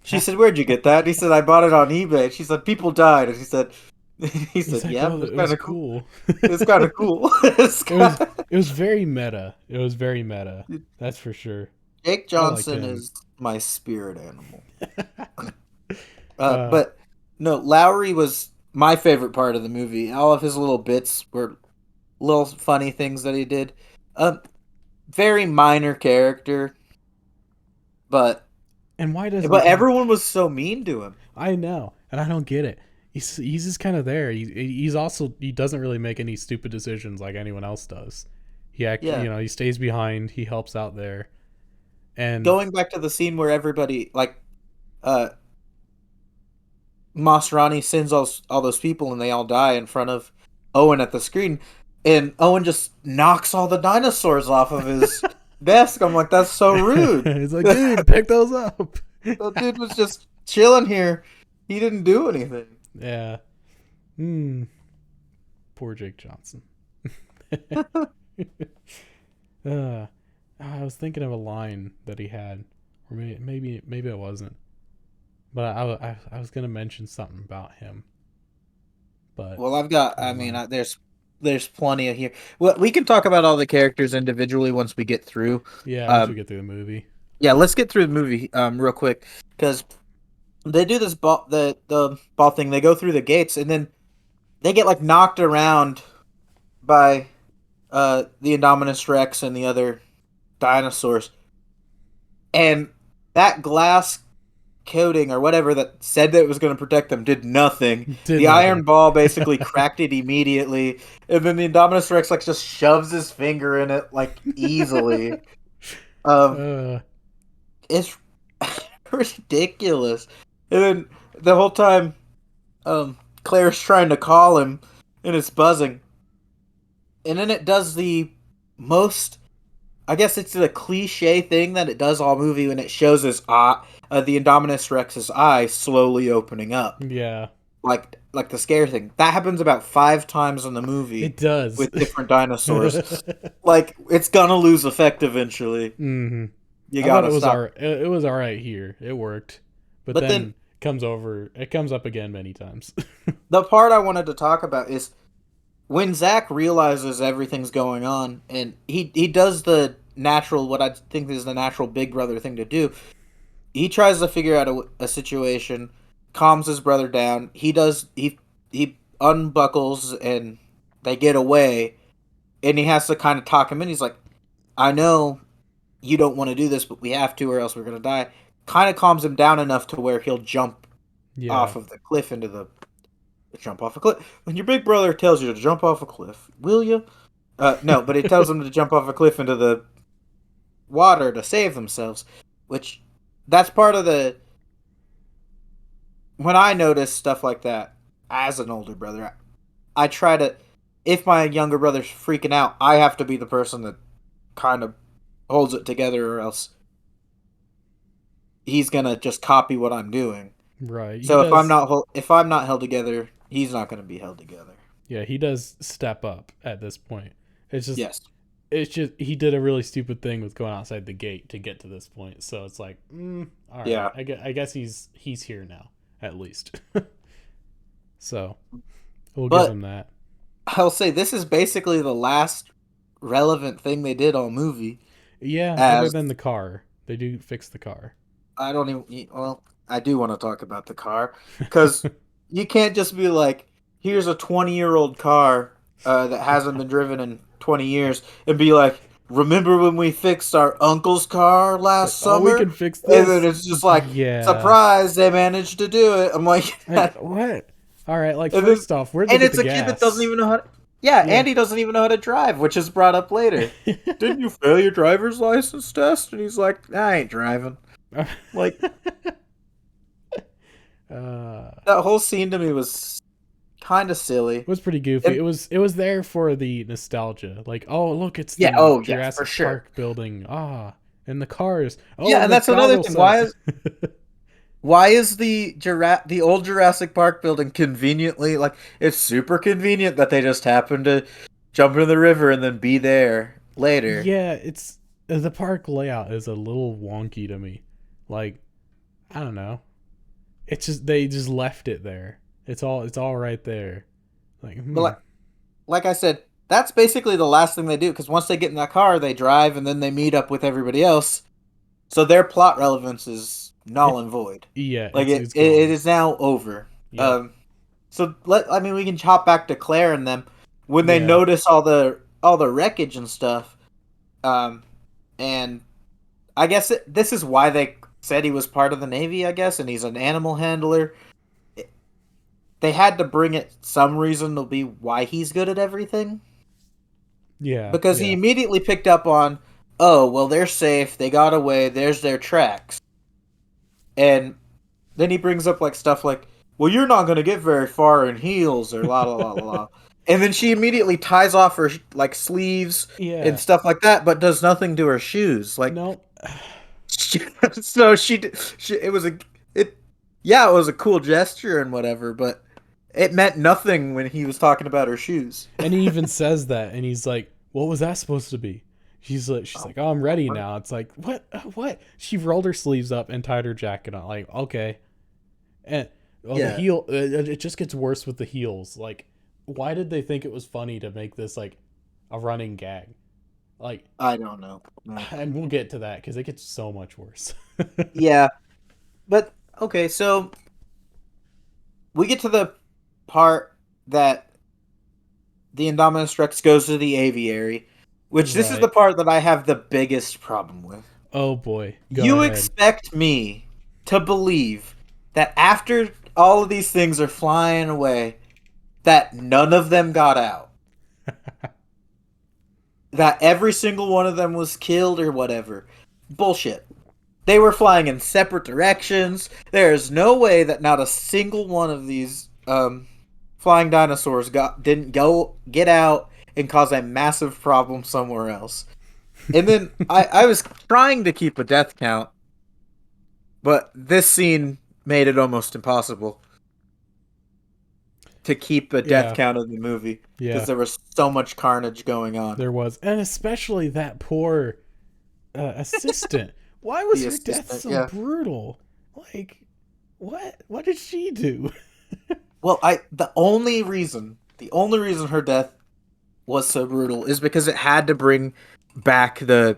She said, "Where'd you get that?" And he said, "I bought it on eBay." She said, "People died," and he said, "He He's said, like, yeah, oh, it's it kind was of cool. cool. It's kind of cool." It was it was very meta. It was very meta. That's for sure. Jake I liked Johnson him. is my spirit animal. uh, But no, Lowry was my favorite part of the movie. All of his little bits were little funny things that he did. Um, Very minor character, but and why doesn't he but talk? everyone was so mean to him. I know, and I don't get it. He's just kind of there. He's also he doesn't really make any stupid decisions like anyone else does. Yeah. He stays behind. He helps out there, and Going back to the scene where everybody like uh Masrani sends all those people and they all die in front of Owen at the screen, and Owen just knocks all the dinosaurs off of his desk. I'm like, that's so rude. it's like, dude, pick those up. The dude was just chilling here. He didn't do anything. Yeah. Hmm. Poor Jake Johnson. uh, I was thinking of a line that he had, or maybe it wasn't. But I was gonna mention something about him, but Well, I've got. I never mean, mind. there's plenty of here. Well, we can talk about all the characters individually once we get through. Yeah, once we Um, get through the movie. yeah, let's get through the movie real quick because they do this ball the ball thing. They go through the gates and then they get like knocked around by the Indominus Rex and the other dinosaurs, and that glass coating or whatever that said that it was going to protect them did nothing. Did The iron nothing. ball basically cracked it immediately, and then the Indominus Rex like just shoves his finger in it like easily. Um, uh, it's ridiculous. And then the whole time, Claire's trying to call him, and it's buzzing. And then it does the most. I guess it's the cliche thing that it does all movie when it shows his eye, the Indominus Rex's eye slowly opening up, yeah, like the scare thing. That happens about 5 times in the movie it does. with different dinosaurs. Like it's gonna lose effect eventually. hmm You I thought gotta it was stop. alright. It was all right here. It worked, but But then then it comes up again many times. the part I wanted to talk about is when Zach realizes everything's going on, and he does the natural, what I think is the natural big brother thing to do. He tries to figure out a situation, calms his brother down. He unbuckles and they get away, and he has to kind of talk him in. He's like, "I know you don't want to do this, but we have to, or else we're gonna die." Kind of calms him down enough to where he'll jump yeah, off of the cliff into the jump off a cliff. When your big brother tells you to jump off a cliff, will you? No, but he tells them to jump off a cliff into the water to save themselves, which that's part of the when I notice stuff like that as an older brother, I try to if my younger brother's freaking out, I have to be the person that kind of holds it together or else he's going to just copy what I'm doing. right. He So does. if I'm not held together, he's not going to be held together. Yeah, he does step up at this point. It's just Yes. it's just he did a really stupid thing with going outside the gate to get to this point. So it's like, all right, Yeah. I guess he's here now at least. So we'll give But him that. I'll say this is basically the last relevant thing they did all movie Yeah, other as than the car, they do fix the car. I don't even. Well, I do want to talk about the car because you can't just be like, "Here's a 20-year-old car that hasn't been driven in 20 years," and be like, "Remember when we fixed our uncle's car It's like, last oh, we summer?" can fix And then this. it's just like, Yeah. "Surprise! They managed to do it." I'm like, Like and what? All right. Like then first off, where'd they and get the it's a kid that doesn't gas? even know how. Yeah, Yeah. Andy doesn't even know how to drive, which is brought up later. Didn't you fail your driver's license test? And he's like, I ain't driving. Like uh, that whole scene to me was kind of silly. It was pretty goofy. And It was there for the nostalgia. Like, oh look, it's yeah, the oh yeah, for Jurassic sure. Park building. Ah, and the cars. Oh, Yeah, and and the that's another goggle thing. sets. Why is the old Jurassic Park building conveniently like it's super convenient that they just happen to jump into the river and then be there later. Yeah, it's the park layout is a little wonky to me. Like, I don't know. It's just they just left it there. It's all right there. Like, But like I said, that's basically the last thing they do because once they get in that car, they drive and then they meet up with everybody else. So their plot relevance is null it and void. yeah, Like it's it gone. is now over. Yep. Um, so I mean we can hop back to Claire and them when they Yeah. notice all the wreckage and stuff. Um, and I guess this is why they said he was part of the Navy. I guess, and he's an animal handler. They had to bring it some reason to be why he's good at everything Yeah. because he Yeah. immediately picked up on, oh well, they're safe. They got away. There's their tracks. And then he brings up like stuff like, well, you're not going to get very far in heels or la la la la la. And then she immediately ties off her like sleeves and Yeah. stuff like that, but does nothing to her shoes. Like, No. so she it was a it yeah, it was a cool gesture and whatever, but it meant nothing when he was talking about her shoes. And he even says that, and he's like, "What was that supposed to be?" She's like, "Oh, I'm ready now." It's like, what? What? She rolled her sleeves up and tied her jacket on. Like, okay. And the Yeah, heel. It just gets worse with the heels. Like, why did they think it was funny to make this like a running gag? Like, I don't know. No. and we'll get to that because it gets so much worse. Yeah, but okay, so we get to the part that the Indominus Rex goes to the aviary, which this is the Right. part that I have the biggest problem with. Oh boy. Go You ahead. expect me to believe that after all of these things are flying away, that none of them got out. That every single one of them was killed or whatever. Bullshit. They were flying in separate directions. There is no way that not a single one of these flying dinosaurs didn't go get out and cause a massive problem somewhere else. And then I was trying to keep a death count, but this scene made it almost impossible to keep a death Yeah. count in the movie because Yeah. there was so much carnage going on. There was, and especially that poor assistant. Why was The her death assistant, so yeah. brutal? Like, what? What did she do? Well, the only reason her death was so brutal is because it had to bring back the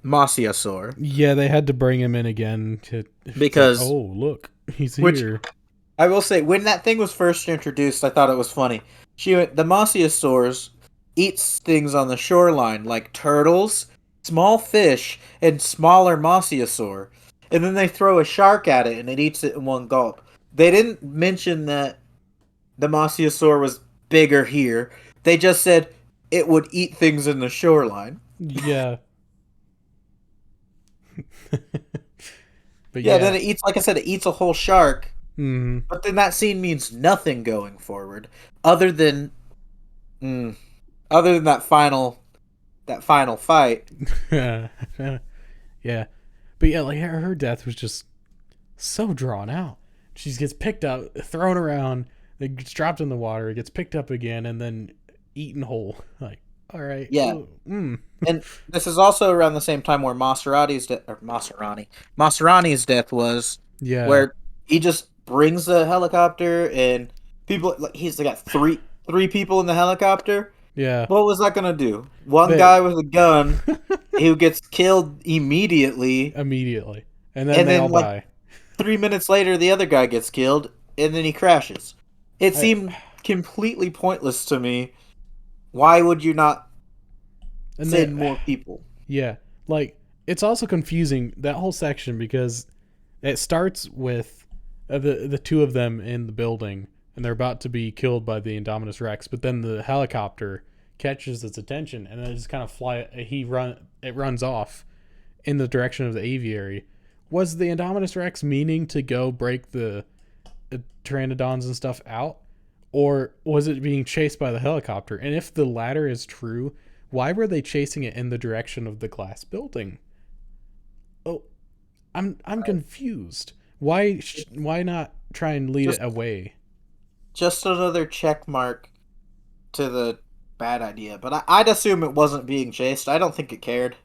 Mosasaur Yeah, they had to bring him in again to. It's like, because oh look, he's which here. I will say when that thing was first introduced, I thought it was funny. The Mosasaurs eats things on the shoreline like turtles, small fish, and smaller Mosasaur, and then they throw a shark at it and it eats it in one gulp. They didn't mention that the Mosasaur was bigger here. They just said it would eat things in the shoreline. Yeah, but Yeah, then yeah. it eats, like I said, it eats a whole shark. Hmm. But then that scene means nothing going forward, other than, mm, other than that final fight. Yeah, but yeah, like her death was just so drawn out. She gets picked up, thrown around, it gets dropped in the water, it gets picked up again, and then eaten whole. Like, all right, Yeah, ooh, mm. and this is also around the same time where Maserati's death was, Yeah, where he just brings the helicopter and people like he's got three people in the helicopter. yeah. What was that gonna do? One They guy with a gun who gets killed immediately, immediately, and then and they all then like die. 3 minutes later, the other guy gets killed, and then he crashes. It I, seemed completely pointless to me. Why would you not and then send more people? yeah, like it's also confusing that whole section because it starts with the two of them in the building and they're about to be killed by the Indominus Rex, but then the helicopter catches its attention and then it just kind of it runs off in the direction of the aviary. Was the Indominus Rex meaning to go break the pteranodons and stuff out, or was it being chased by the helicopter? And if the latter is true, why were they chasing it in the direction of the glass building? Oh, I'm confused. Why not try and lead it Just away? just another check mark to the bad idea. But I'd assume it wasn't being chased. I don't think it cared.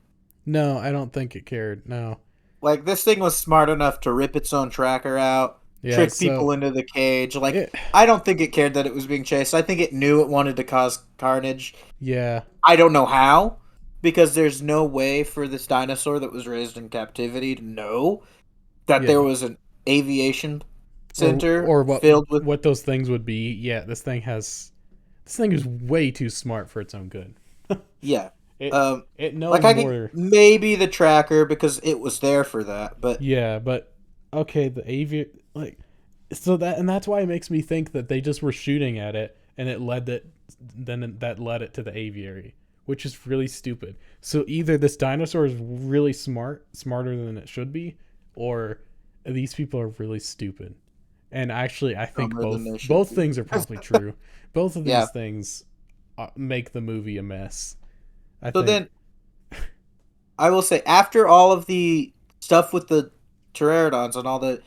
No, I don't think it cared. No. Like, this thing was smart enough to rip its own tracker out, Yeah, trick so people into the cage. Like, it I don't think it cared that it was being chased. I think it knew it wanted to cause carnage. yeah, I don't know how, because there's no way for this dinosaur that was raised in captivity to know that there yeah. was an aviation Or center what filled with. what those things would be. Yeah, this thing is way too smart for its own good. Yeah. It Um, it like, knows I could more. maybe the tracker because it was there for that, but Yeah, but okay, the avian like so that's why it makes me think that they just were shooting at it and it led that then that led it to the aviary, which is really stupid. So either this dinosaur is really smart, smarter than it should be, or these people are really stupid. And actually, I think dumber than both they should both be. things are probably true. Both of Yeah. these things make the movie a mess. I So think. then I will say, after all of the stuff with the pterodons and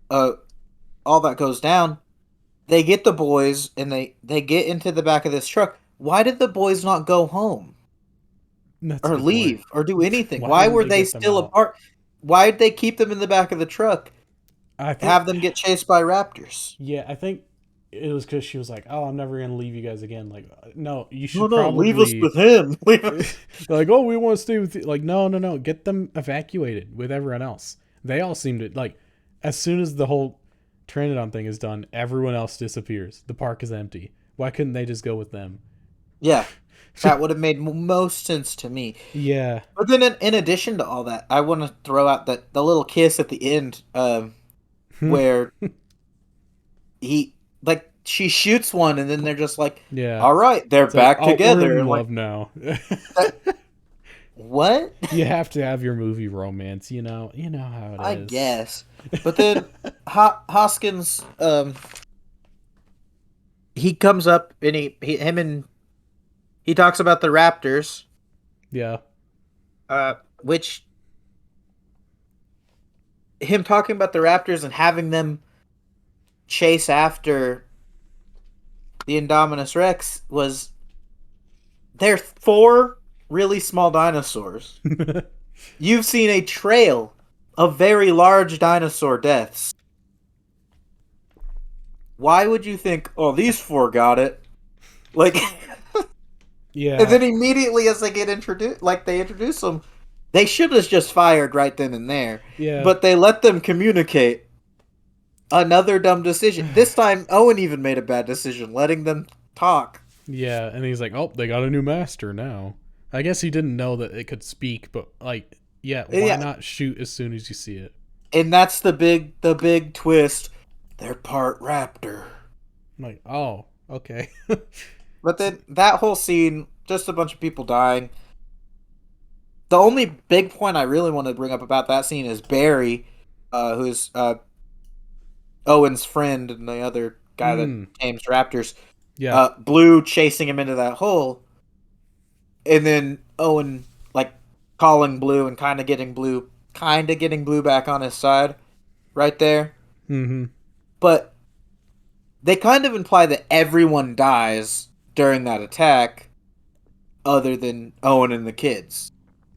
uh all that goes down, they get the boys and they get into the back of this truck. Why did the boys not go home That's a or good point. leave or do anything? Why Why didn't were they they get them still out? apart? Why did they keep them in the back of the truck? I think Have them get chased by raptors? Yeah, I think it was because she was like, "Oh, I'm never gonna leave you guys again." Like, no, you No, should no, leave us probably with him. Leave us. like, "Oh, we want to stay with you." Like, no, no, no, get them evacuated with everyone else. They all seem to like, as soon as the whole Trinidad thing is done, everyone else disappears. The park is empty. Why couldn't they just go with them? Yeah, that would have made most sense to me. Yeah. But then, in addition to all that, I want to throw out that the little kiss at the end, where he like she shoots one, and then they're just like, Yeah. "All right, they're It's like, back oh, we're together." in And like, love now. that, what? You have to have your movie romance, you know. You know how it I is. guess. But then Hoskins, he comes up and he talks about the Raptors, Yeah. which him talking about the Raptors and having them chase after the Indominus Rex was they're four really small dinosaurs. You've seen a trail of very large dinosaur deaths. Why would you think, oh, these four got it? Like, and Yeah. then immediately as they get introduced, like they introduce them, they should have just fired right then and there. Yeah. But they let them communicate. Another dumb decision. This time, Owen even made a bad decision, letting them talk. Yeah, and he's like, "Oh, they got a new master now." I guess he didn't know that it could speak, but like, yeah, why Yeah, not shoot as soon as you see it? and that's the big twist. They're part raptor. I'm like, oh, okay. But then that whole scene, just a bunch of people dying. The only big point I really want to bring up about that scene is Barry, who's Owen's friend and the other guy that Mm, tames raptors. yeah. Blue chasing him into that hole, and then Owen like calling Blue and kind of getting Blue back on his side right there. Mm-hmm. But they kind of imply that everyone dies during that attack, other than Owen and the kids.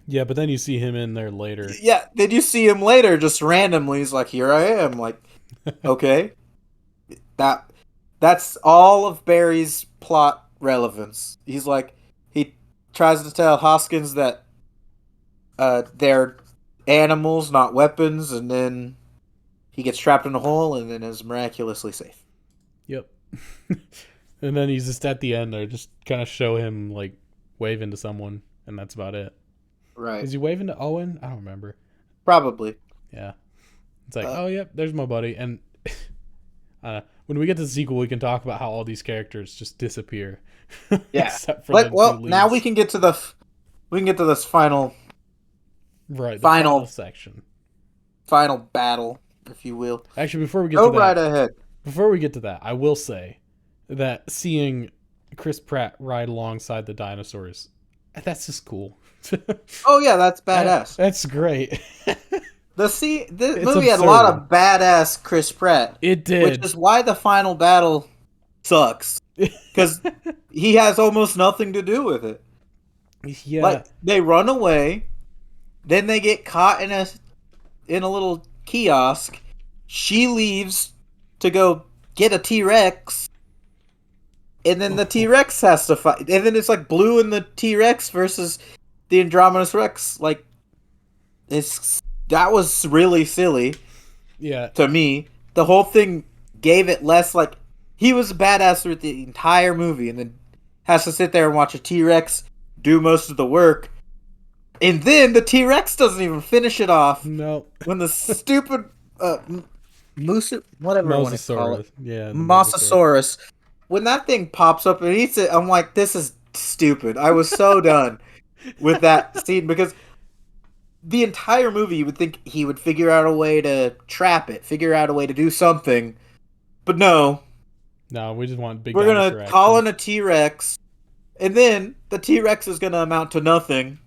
Yeah, but then you see him in there later. Yeah, did you see him later? Just randomly, he's like, "Here I am." Like, okay, that that's all of Barry's plot relevance. He's like, he tries to tell Hoskins that they're animals, not weapons, and then he gets trapped in a hole and then is miraculously safe. Yep. And then he's just at the end there, just kind of show him like waving to someone, and that's about it. Right. Is he waving to Owen? I don't remember. Probably. Yeah. It's like, Uh, oh, yep, there's my buddy. And when we get to the sequel, we can talk about how all these characters just disappear, yeah. except for But the two well, now we leads. can get to this final Right, the final final section. final battle, if you will. Actually, before we get to Go right that, ahead. before we get to that, I will say that seeing Chris Pratt ride alongside the dinosaurs, that's just cool. Oh yeah, that's badass. That's great. The It's movie had a lot absurd. of badass Chris Pratt, It which did. is why the final battle sucks because he has almost nothing to do with it. Yeah. Like they run away, then they get caught in a little kiosk. She leaves to go get a T Rex, and then the T Oh, Rex has to fight. And then it's like Blue and the T Rex versus the Andromedus Rex. Like it's that was really silly yeah. to me. The whole thing gave it less like he was a badass through the entire movie, and then has to sit there and watch a T Rex do most of the work. And then the T Rex doesn't even finish it off No. when the stupid whatever I want to call it, Mosasaurus. Yeah, the Mosasaurus. Mosasaurus, when that thing pops up and eats it, I'm like, this is stupid. I was so done with that scene because the entire movie you would think he would figure out a way to trap it, figure out a way to do something, but no, No, we just want big we're gonna dinosaur call action. in a T Rex, and then the T Rex is gonna amount to nothing,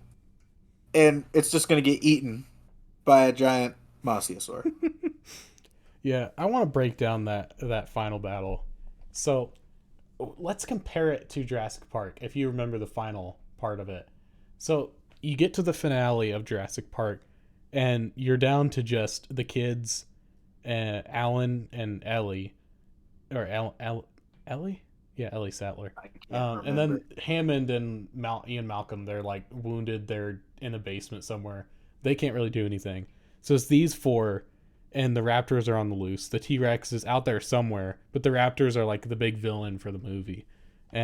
and it's just gonna get eaten by a giant mosasaur. Yeah, I want to break down that final battle. So, let's compare it to Jurassic Park if you remember the final part of it. So, you get to the finale of Jurassic Park and you're down to just the kids, Alan and Ellie, or Ellie? Yeah, Ellie Sattler. I can't And then remember. Hammond and Ian Malcolm, they're like wounded. They're in a basement somewhere. They can't really do anything. So it's these four, and the Raptors are on the loose. The T Rex is out there somewhere, but the Raptors are like the big villain for the movie,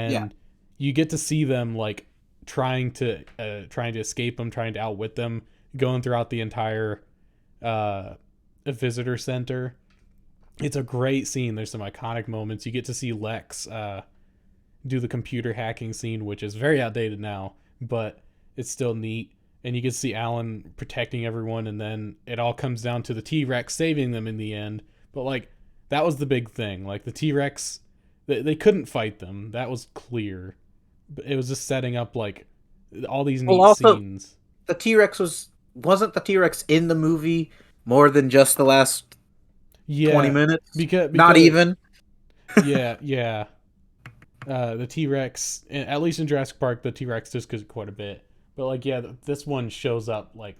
Yeah, and you get to see them like trying to escape them, trying to outwit them, going throughout the entire uh, visitor center. It's a great scene. There's some iconic moments. You get to see Lex do the computer hacking scene, which is very outdated now, but it's still neat. And you can see Alan protecting everyone, and then it all comes down to the T Rex saving them in the end. But like that was the big thing. Like the T Rex, they couldn't fight them. That was clear. But it was just setting up like all these well, neat also scenes. the T Rex wasn't the T Rex in the movie more than just the last 20 Yeah, minutes? Not because even. yeah. The T Rex, at least in Jurassic Park, the T Rex just goes quite a bit. But like, yeah, this one shows up like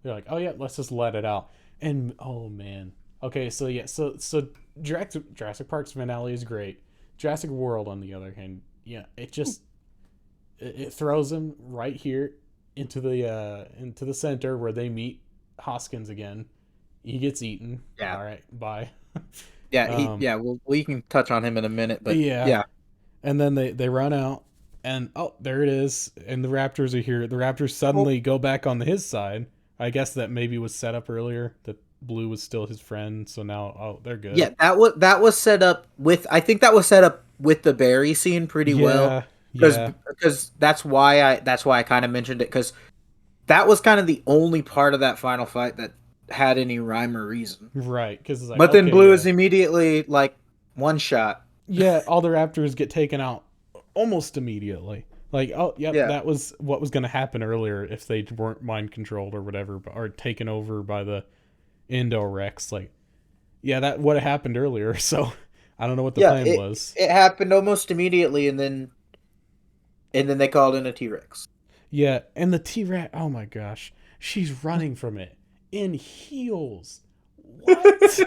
they're like, oh yeah, let's just let it out. And oh man, okay, so yeah, so Jurassic Park's finale is great. Jurassic World, on the other hand, yeah, it throws him right here into the center where they meet Hoskins again. He gets eaten. Yeah. All right, bye. Yeah, um, we can touch on him in a minute, but yeah, yeah. and then they run out, and oh, there it is, and the Raptors are here. The Raptors Well, suddenly go back on his side. I guess that maybe was set up earlier that Blue was still his friend, so now oh they're good. yeah, that was set up with I think that was set up with the Barry scene pretty well Yeah, because yeah, that's why I kind of mentioned it cuz that was kind of the only part of that final fight that had any rhyme or reason. right. Because it's like But then okay, Blue yeah, is immediately like one shot. yeah, all the Raptors get taken out almost immediately. Like oh yep, Yeah. that was what was going to happen earlier if they weren't mind controlled or whatever, or taken over by the Endorex. Like yeah, that what happened earlier. So I don't know what the Yeah, plan it was. it happened almost immediately and then they called in a T-Rex. Yeah, and the T Rex. Oh my gosh, she's running from it in heels. What?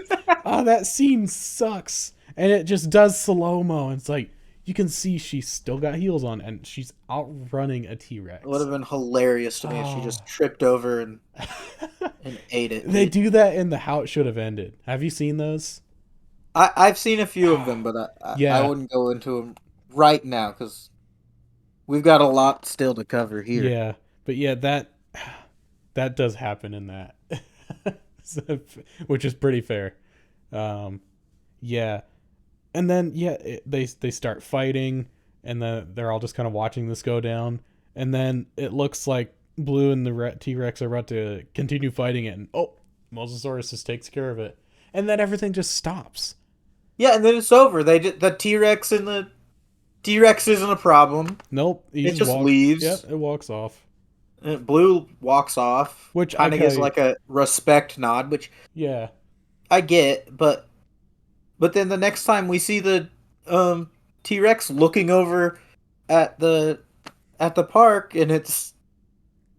Oh, that scene sucks, and it just does slow mo. And it's like you can see she's still got heels on, and she's outrunning a T It would Rex. have been hilarious to me if she Oh, just tripped over and ate it. they do that in the How It Should Have Ended. Have you seen those? I've seen a few of them, but I Yeah, wouldn't go into them right now because we've got a lot still to cover here. yeah, but yeah, that does happen in that, So, which is pretty fair. Um, yeah, and then yeah, they start fighting, and then they're all just kind of watching this go down, and then it looks like Blue and the T Rex are about to continue fighting it, and oh, Mosasaurus just takes care of it, and then everything just stops. Yeah, and then it's over. The T-Rex and the T-Rex isn't a problem. Nope, he It just just walks. Yep, leaves. it walks off. And Blue walks off, Which I kind of gives kind like a respect nod, which yeah, I get, but then the next time we see the um T-Rex looking over at the park, and it's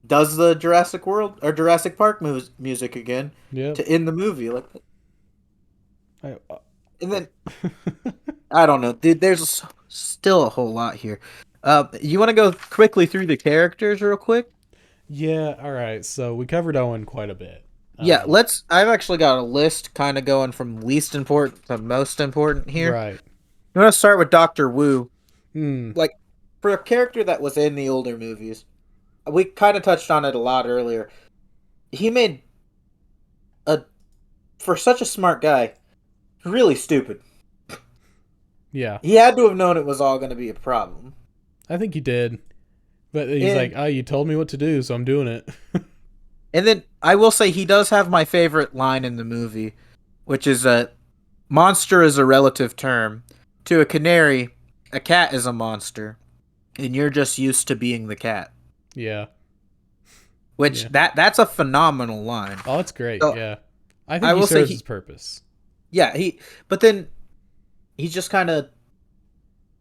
does the Jurassic World or Jurassic Park music again yep. to end the movie, like, I, and then I don't know, dude. Still a whole lot here. You want to go quickly through the characters real quick? yeah, all right. So we covered Owen quite a bit. Yeah, Um, let's. I've actually got a list, kind of going from least important to most important here. right. You want to start with Doctor Wu, Hmm. like for a character that was in the older movies. We kind of touched on it a lot earlier. He made a for such a smart guy, really stupid. Yeah, He had to have known it was all going to be a problem. I think he did. But he's like, And "Oh, you told me what to do, so I'm doing it." and then I will say he does have my favorite line in the movie, which is a monster is a relative term. To a canary, a cat is a monster, and you're just used to being the cat. Yeah, Which yeah. that's a phenomenal line. Oh, it's great. So Yeah, I think I he will say serves his purpose. yeah, but then he's just kind of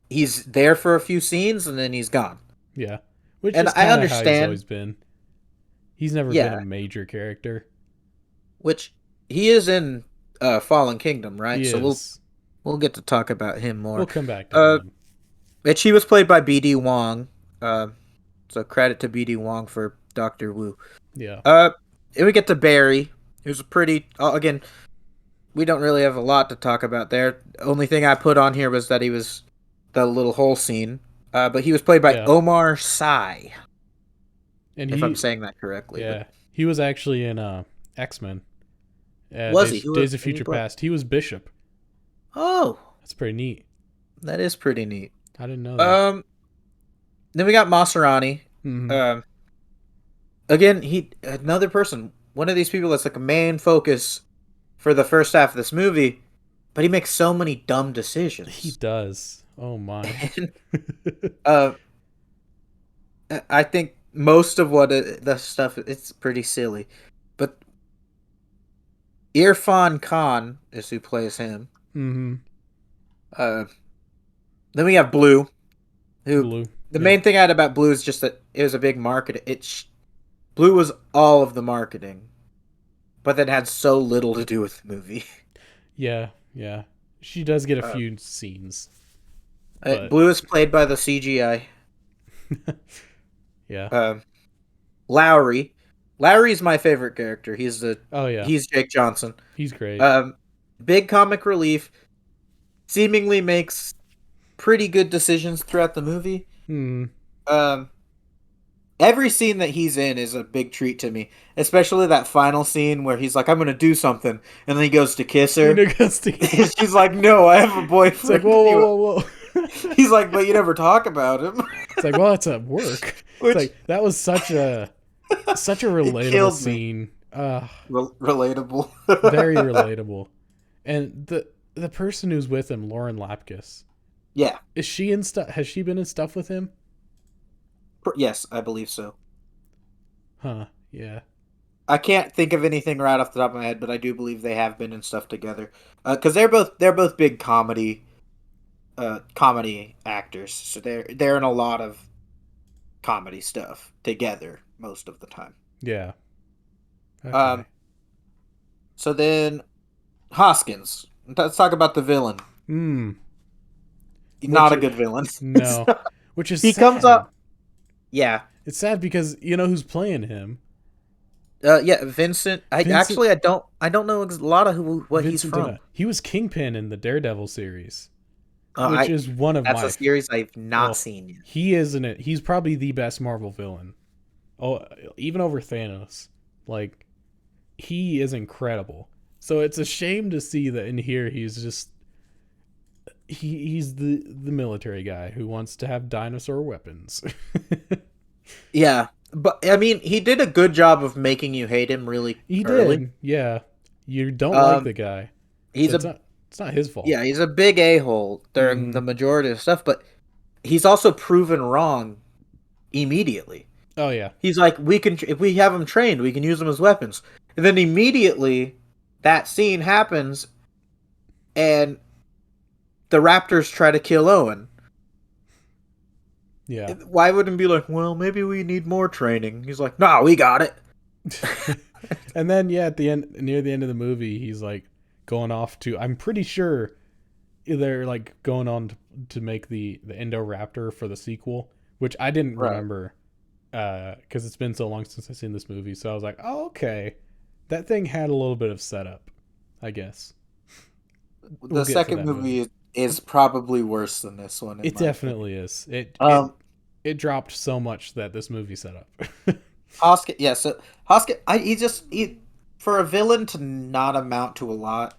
he's there for a few scenes and then he's gone. Yeah, which And is I kind of how he's understand, always been. He's never been a yeah, major character. which he is in Fallen Kingdom, right? He So is. we'll get to talk about him We'll more. come back to Uh, him. which he was played by BD Wong. Uh, so credit to BD Wong for Doctor Wu. Yeah, Uh, and we get to Barry, who's a pretty again. We don't really have a lot to talk about there. Only thing I put on here was that he was the little hole scene. But he was played by yeah, Omar Sy, and if I'm he, saying that correctly. But yeah, he was actually in X Men. was he? Days of Who did he Future play? Past. He was Bishop. Oh, That's pretty neat. that is pretty neat. I didn't know that. Um, then we got Maserati. Hmm. Um, again, he another person. One of these people that's like a main focus for the first half of this movie, but he makes so many dumb He decisions. does. Oh my. And uh, I think most of the stuff it's pretty silly, but Irfan Khan is who plays him. Hmm. Uh, then we have Blue, who Blue. the Yeah. main thing I had about Blue is just that it was a big market. Blue was all of the marketing, but that had so little to do with the movie. Yeah. Yeah. She does get a Uh, few scenes, but Blue is played by the CGI. yeah. Um, Lowry. Lowry's my favorite character. Oh yeah. He's Jake Johnson. He's great. Um, big comic relief. Seemingly makes pretty good decisions throughout the movie. Hmm. Um, every scene that he's in is a big treat to me, especially that final scene where he's like, "I'm gonna do something," and then he goes to kiss You her. know, She's like, "No, I have a it's like boyfriend." whoa, whoa, whoa, whoa. He's like, "But you never talk about him," It's like, well, that's at work. It's which like that was such a it relatable killed me. scene. Relatable. Very relatable. And the person who's with him, Lauren Lapkus, Yeah. is she in stuff? Has she been in stuff with him? Yes, I believe so. Huh? Yeah. I can't think of anything right off the top of my head, but I do believe they have been in stuff together. Because they're both big comedy actors, so they're in a lot of comedy stuff together most of the time. Yeah. Um, Okay. so then Hoskins. Let's talk about the villain. Hmm. Which Not a good villain. no, which is He comes sad. up. Yeah. It's sad because you know who's playing him. Yeah, Vincent. Vincent I don't know a lot of what he's Vincent from. D'Onofrio. He was Kingpin in the Daredevil series, which I is one of That's a my. series I've not Oh, seen yet. he is in it. He's probably the best Marvel villain. Oh, even over Thanos. Like he is incredible. So it's a shame to see that in here he's just he's the military guy who wants to have dinosaur weapons. Yeah, but I mean, he did a good job of making you hate him really He early. did. Yeah. You don't like Um, the guy. he's It's a not It's not his fault. Yeah, he's a big a-hole during Mm-hmm. the majority of stuff, but he's also proven wrong immediately. Oh yeah. He's like, we can if we have them trained, we can use them as weapons. And then immediately that scene happens and the Raptors try to kill Owen. Yeah. Why wouldn't be like, well, maybe we need more training? He's like, nah, we got it. And then yeah, at the end, near the end of the movie, he's like going off to. I'm pretty sure they're like going on to make the Indoraptor for the sequel, which I didn't Right. remember because it's been so long since I've seen this movie. So I was like, oh okay, that thing had a little bit of setup, I guess. We'll The get to second that movie. movie is probably worse than this one, in It my opinion. definitely is. It it Um, it dropped so much that this movie set up. Hoskins, yeah, so Hoskins, for a villain to not amount to a lot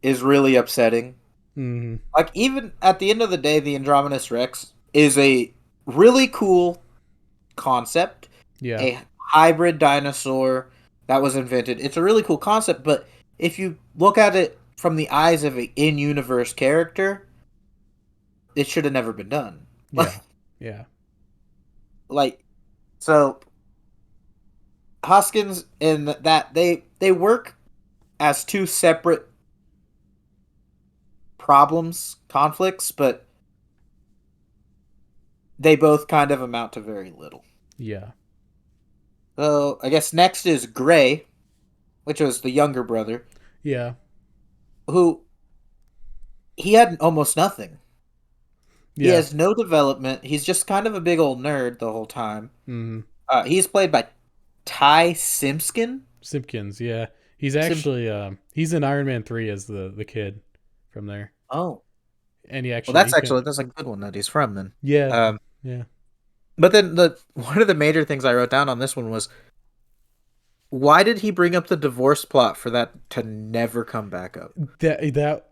is really upsetting. Hmm. Like, even at the end of the day, the Andromedus Rex is a really cool concept, Yeah. a hybrid dinosaur that was invented. It's a really cool concept, but if you look at it from the eyes of an in-universe character, it should have never been done. Yeah. Yeah. Like, so Hoskins and that they work as two separate problems, conflicts, but they both kind of amount to very little. Yeah. So I guess next is Gray, which was the younger brother, Yeah. who he had almost nothing. He Yeah. has no development. He's just kind of a big old nerd the whole time. Hmm. He's played by Ty Simpkin. Simpkins, yeah. He's Sim- actually he's in Iron Man 3 as the kid from there. oh, And he well, actually he can that's a good one that he's from then. yeah. Um, Yeah. but then the one of the major things I wrote down on this one was, why did he bring up the divorce plot for that to never come back up? That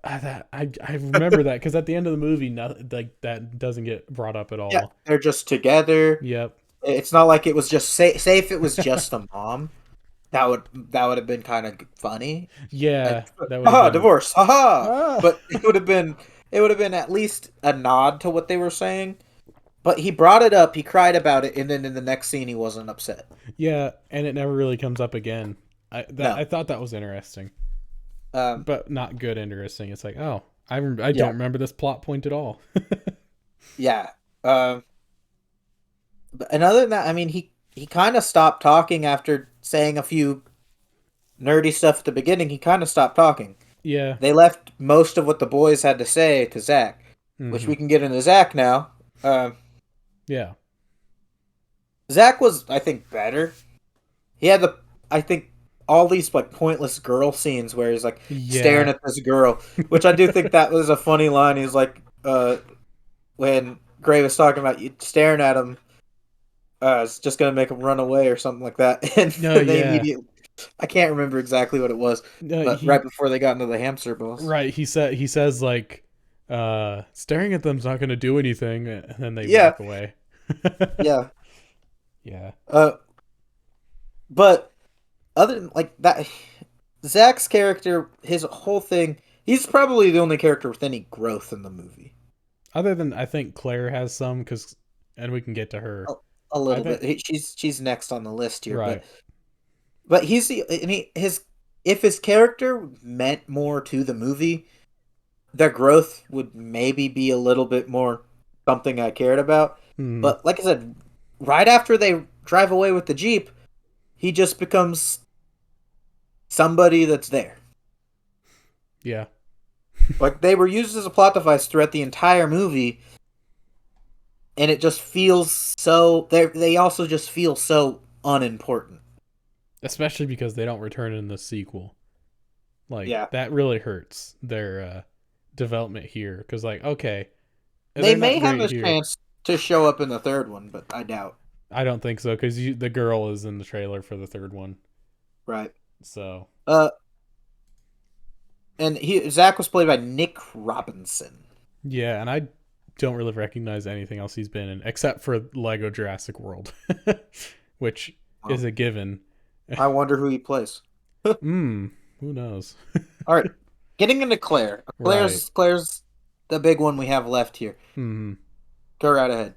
I remember that cuz at the end of the movie nothing like that doesn't get brought up at Yeah, all. they're just together. Yep. It's not like it was just say if it was just the mom, that would have been kind of funny. Yeah, Like, that would have haha, been divorce, haha. ah. But it would have been at least a nod to what they were saying. But he brought it up, he cried about it, and then in the next scene he wasn't upset. Yeah, and it never really comes up again. No. I thought that was interesting, Um, but not good interesting. It's like, oh, I don't yeah, remember this plot point at all. yeah. And other than that, I mean, he kind of stopped talking after saying a few nerdy stuff at the beginning. He kind of stopped talking. Yeah. They left most of what the boys had to say to Zach, which Hmm. we can get into Zach now. Um, Yeah. Zach was, I think, better. He had I think, all these like pointless girl scenes where he's like staring Yeah. at this girl, which I do think that was a funny line. He's like, when Gray was talking about you staring at him, it's just gonna make him run away or something like that, and No, they yeah. immediately, I can't remember exactly what it was, No, but right before they got into the hamster balls. right, he says like staring at them's not going to do anything and then they Yeah, walk away. yeah. Yeah. Uh, but other than like that, Zach's character, his whole thing, he's probably the only character with any growth in the movie. Other than I think Claire has some cuz and we can get to her. A, a I little think bit. She's next on the list here, right. but he's the and his if his character meant more to the movie, their growth would maybe be a little bit more something I cared about. Hmm. But like I said, right after they drive away with the Jeep, he just becomes somebody that's there. Yeah. Like, they were used as a plot device throughout the entire movie, and it just feels so. They also just feel so unimportant. Especially because they don't return in the sequel. Like Yeah, that really hurts their development here cuz like okay, they they're may not have great a here. chance to show up in the third one, but I doubt. I don't think so cuz the girl is in the trailer for the third one. Right. So, Uh, and Zach was played by Nick Robinson. yeah, and I don't really recognize anything else he's been in except for Lego Jurassic World, which is Well, a given. I wonder who he plays. Hmm, who knows? All right. Getting into Claire. Right. Claire's the big one we have left here. Hmm. Go right ahead.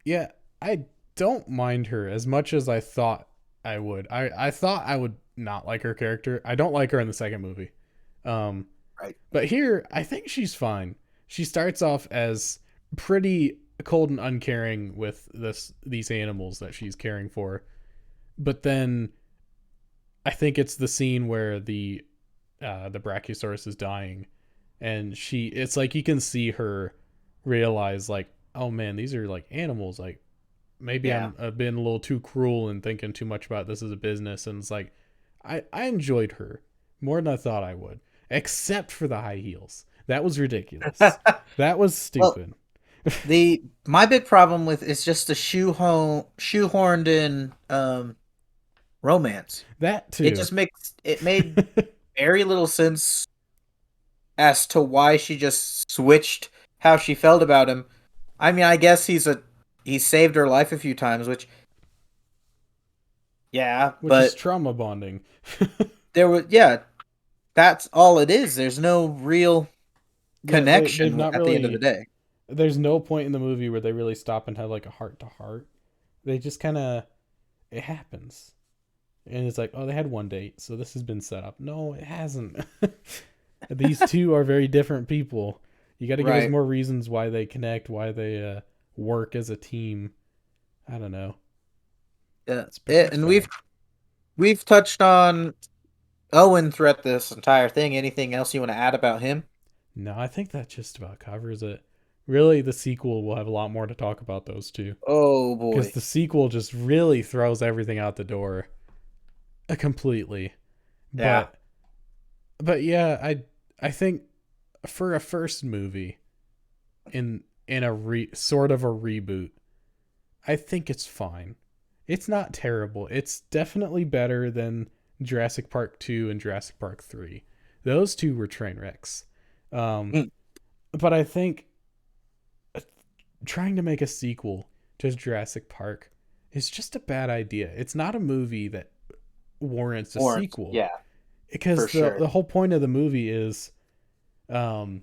Yeah, I don't mind her as much as I thought I would. I thought I would not like her character. I don't like her in the second movie. Um, Right. but here, I think she's fine. She starts off as pretty cold and uncaring with these animals that she's caring for. But then I think it's the scene where the Brachiosaurus is dying, and it's like you can see her realize like, oh man, these are like animals. Like maybe Yeah. I've been a little too cruel and thinking too much about this as a business. And it's like I enjoyed her more than I thought I would, except for the high heels. That was ridiculous. That was Well, stupid. the my big problem with is just the shoehorned in romance. That It too. just makes it made very little sense as to why she just switched how she felt about him. I mean, I guess he saved her life a few times, which yeah, Which is but trauma bonding. there was yeah, that's all it is. There's no real Yeah, they've connection not at the end of the really. day. There's no point in the movie where they really stop and have like a heart to heart. They just kind of it happens, and it's like, oh, they had one date, so this has been set up. No, it hasn't. These two are very different people. You got to give us Right. more reasons why they connect, why they work as a team. I don't know. Yeah. It's And bad. we've touched on Owen throughout this entire thing. Anything else you want to add about him? No, I think that just about covers it. Really, the sequel will have a lot more to talk about those two Oh because boy. the sequel just really throws everything out the door completely. Yeah. But yeah, I think for a first movie in a sort of a reboot, I think it's fine. It's not terrible. It's definitely better than Jurassic Park 2 and Jurassic Park 3. Those two were train wrecks. Um, Mm. but I think trying to make a sequel to Jurassic Park is just a bad idea. It's not a movie that warrants a Orange. sequel Yeah, for because sure. the whole point of the movie is um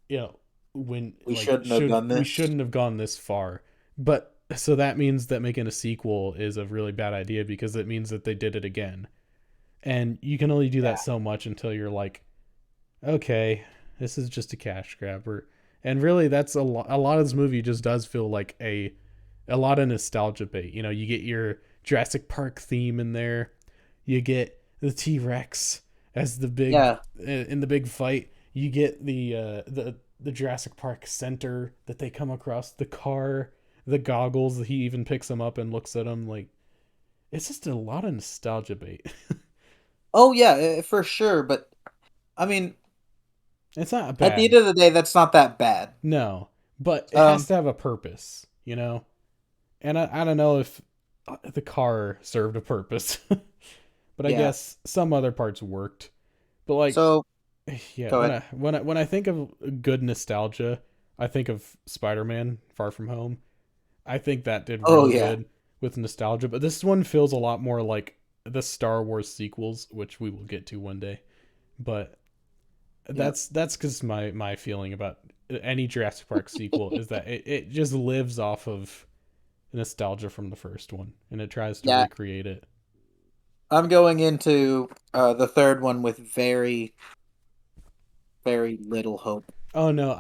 you know when We like shouldn't have done we this. shouldn't have gone this far, but so that means that making a sequel is a really bad idea because it means that they did it again, and you can only do that Yeah. so much until you're like, okay, this is just a cash grabber. And really that's a lot of this movie just does feel like a lot of nostalgia bait. You know, you get your Jurassic Park theme in there, you get the T-Rex as the big Yeah. in the big fight, you get the Jurassic Park center that they come across, the car, the goggles. He even picks them up and looks at them like it's just a lot of nostalgia bait. Oh yeah, for sure. But I mean, It's not at the end bad, of the day, that's not that bad. no, but it has Um. to have a purpose, you know. And I don't know if the car served a purpose, but I Yeah. guess some other parts worked. But like, So yeah, go ahead. when I think of good nostalgia, I think of Spider-Man: Far From Home. I think that did Oh real yeah. good with nostalgia, but this one feels a lot more like the Star Wars sequels, which we will get to one day. But Yeah. that's because my feeling about any Jurassic Park sequel is that it just lives off of nostalgia from the first one and it tries to Yeah. recreate it. I'm going into the third one with very, very little hope. Oh no,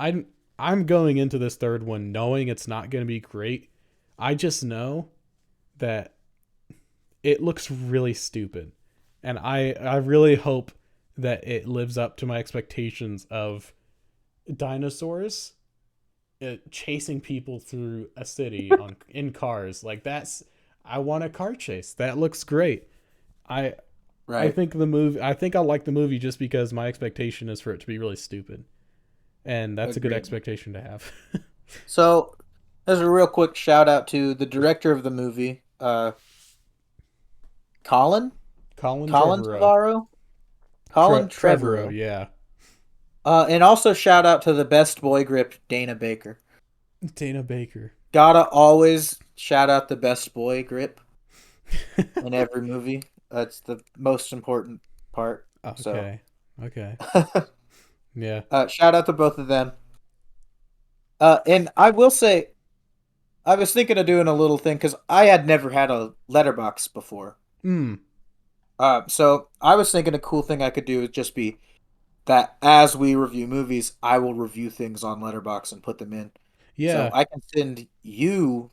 I'm going into this third one knowing it's not going to be great. I just know that it looks really stupid. And I really hope that it lives up to my expectations of dinosaurs chasing people through a city on in cars. Like that's I want a car chase. That looks great. I I Right. think the movie I think I like the movie just because my expectation is for it to be really stupid. And that's a good Agreed. expectation to have. So, as a real quick shout out to the director of the movie, Colin, Colin Colin Trevorrow. Trevorrow, Colin Trevorrow, Trevorrow, yeah. and also shout out to the best boy grip, Dana Baker. Dana Baker. Gotta always shout out the best boy grip in every movie. That's the most important part. So, Okay. Okay. Yeah. Shout out to both of them. And I will say, I was thinking of doing a little thing because I had never had a letterbox before. Hmm. So I was thinking a cool thing I could do would just be that as we review movies, I will review things on Letterbox and put them in. So Yeah. I can send you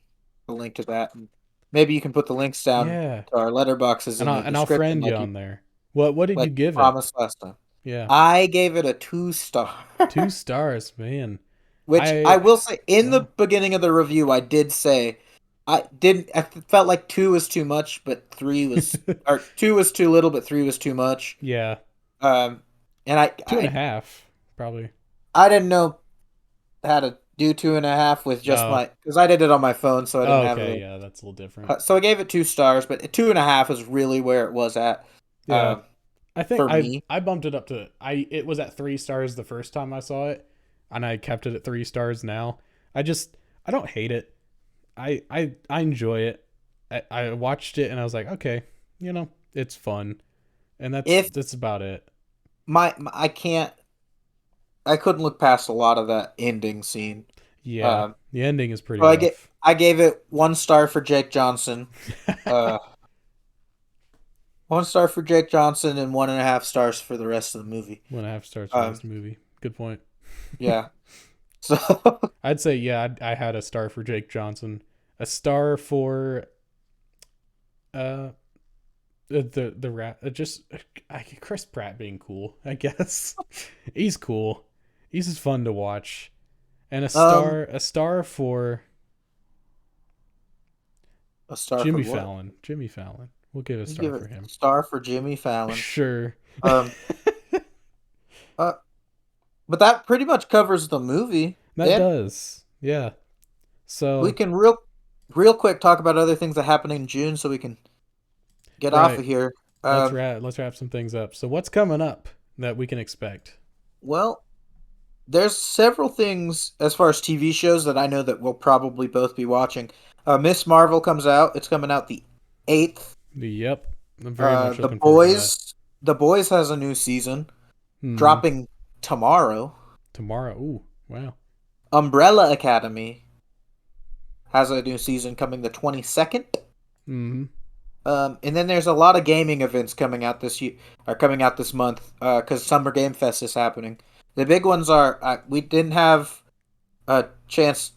a link to that, and maybe you can put the links down Yeah. to our letterboxes And in the I'll description, friend you on there. What did you like you give it? promised last time. Yeah. I gave it a 2 star, 2 stars, man. which I I will say in the yeah. beginning of the review, I did say I didn't. I felt like 2 was too much, but 3 was, or 2 was too little, but 3 was too much. Yeah. Um, and I Two and a I half, probably. I didn't know how to do 2.5 with just Oh. my, because I did it on my phone, so I didn't Oh, have okay, a. yeah, that's a little different. So I gave it 2 stars, but 2.5 is really where it was at, Yeah. uh, I think for me. I bumped it up to I it was at 3 stars the first time I saw it, and I kept it at 3 stars now. I just I don't hate it. I enjoy it. I watched it and I was like, okay, it's fun, and If that's about it. I can't, I couldn't look past a lot of that ending scene. Yeah, Um, the ending is pretty so rough. I gave it 1 star for Jake Johnson. Uh, 1 star for Jake Johnson and 1.5 stars for the rest of the movie. 1.5 stars for the rest Um, of the movie. Good point. yeah. So I'd say yeah. I had a star for Jake Johnson, a star for uh the rat just Chris Pratt being cool, I guess. He's cool. He's just fun to watch. And um, a star for a star for Jimmy what? Fallon. Jimmy Fallon. We'll give a You star give it for a him. star for Jimmy Fallon. Sure. Um, uh, but that pretty much covers the movie. That And does. Yeah. we So, can real quick talk about other things that happen in June so we can get off right. of here. Let's Um, wrap some things up. So, what's coming up that we can expect? well, there's several things as far as TV shows that I know that we'll probably both be watching. Miss Marvel comes out. It's coming out the 8th. Yep. I'm very much The looking forward to that. Boys has a new season Mhm. dropping tomorrow. Tomorrow. Ooh, wow. Umbrella Academy has a new season coming the 22nd. Mhm. And then there's a lot of gaming events coming out this year, are coming out this month, because Summer Game Fest is happening. The big ones are, we didn't have a chance.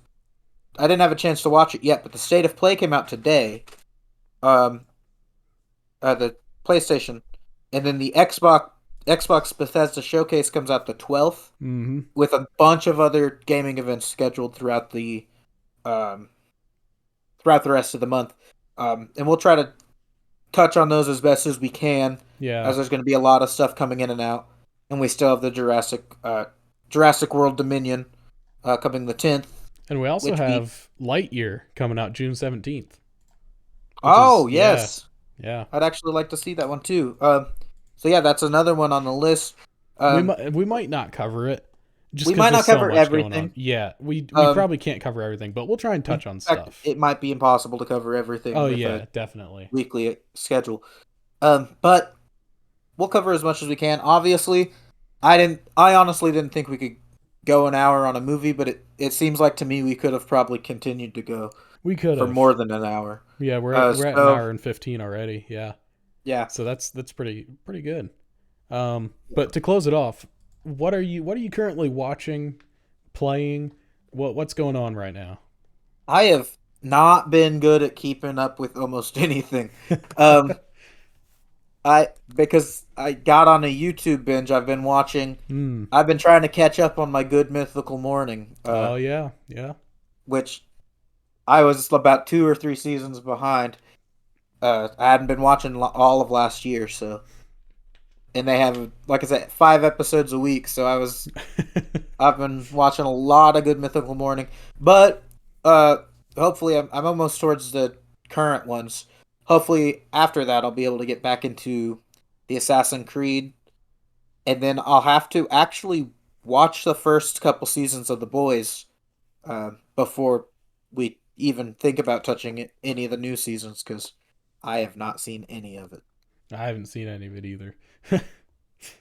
I didn't have a chance to watch it yet, but the State of Play came out today. Um, the PlayStation, and then the Xbox Bethesda Showcase comes out the 12th, Mhm. with a bunch of other gaming events scheduled um throughout the rest of the month. And we'll try to touch on those as best as we can, Yeah. as there's going to be a lot of stuff coming in and out, and we still have the Jurassic World Dominion coming the 10th, And we also which we. have Lightyear coming out June 17th, which is Oh yeah. yes, Yeah. I'd actually like to see that one too. So yeah, that's another one on the list. Um, We might not cover it just we cuz might there's not so cover much going on. everything. Yeah, we Um, probably can't cover everything, but we'll try and in touch on fact, stuff. it might be impossible to cover everything Oh with a yeah, definitely. weekly schedule. But we'll cover as much as we can. Obviously, I honestly didn't think we could go an hour on a movie, but it seems like to me we could have probably continued to go We could for have. more than an hour. Yeah, we're at an So hour and 15 already. Yeah. yeah, So that's pretty good. But to close it off, what are you currently watching, playing? What's going on right now? I have not been good at keeping up with almost anything. Um, I because I got on a YouTube binge. I've been watching. Hmm. I've been trying to catch up on my Good Mythical Morning, Oh yeah, yeah. which I was about 2 or 3 seasons behind. I hadn't been watching all of last year, so, and they have, like I said, 5 episodes a week. So I've been watching a lot of Good Mythical Morning, but uh, hopefully I'm almost towards the current ones. Hopefully after that I'll be able to get back into the Assassin's Creed, and then I'll have to actually watch the first couple seasons of The Boys before we even think about touching any of the new seasons, because I have not seen any of it. I haven't seen any of it either.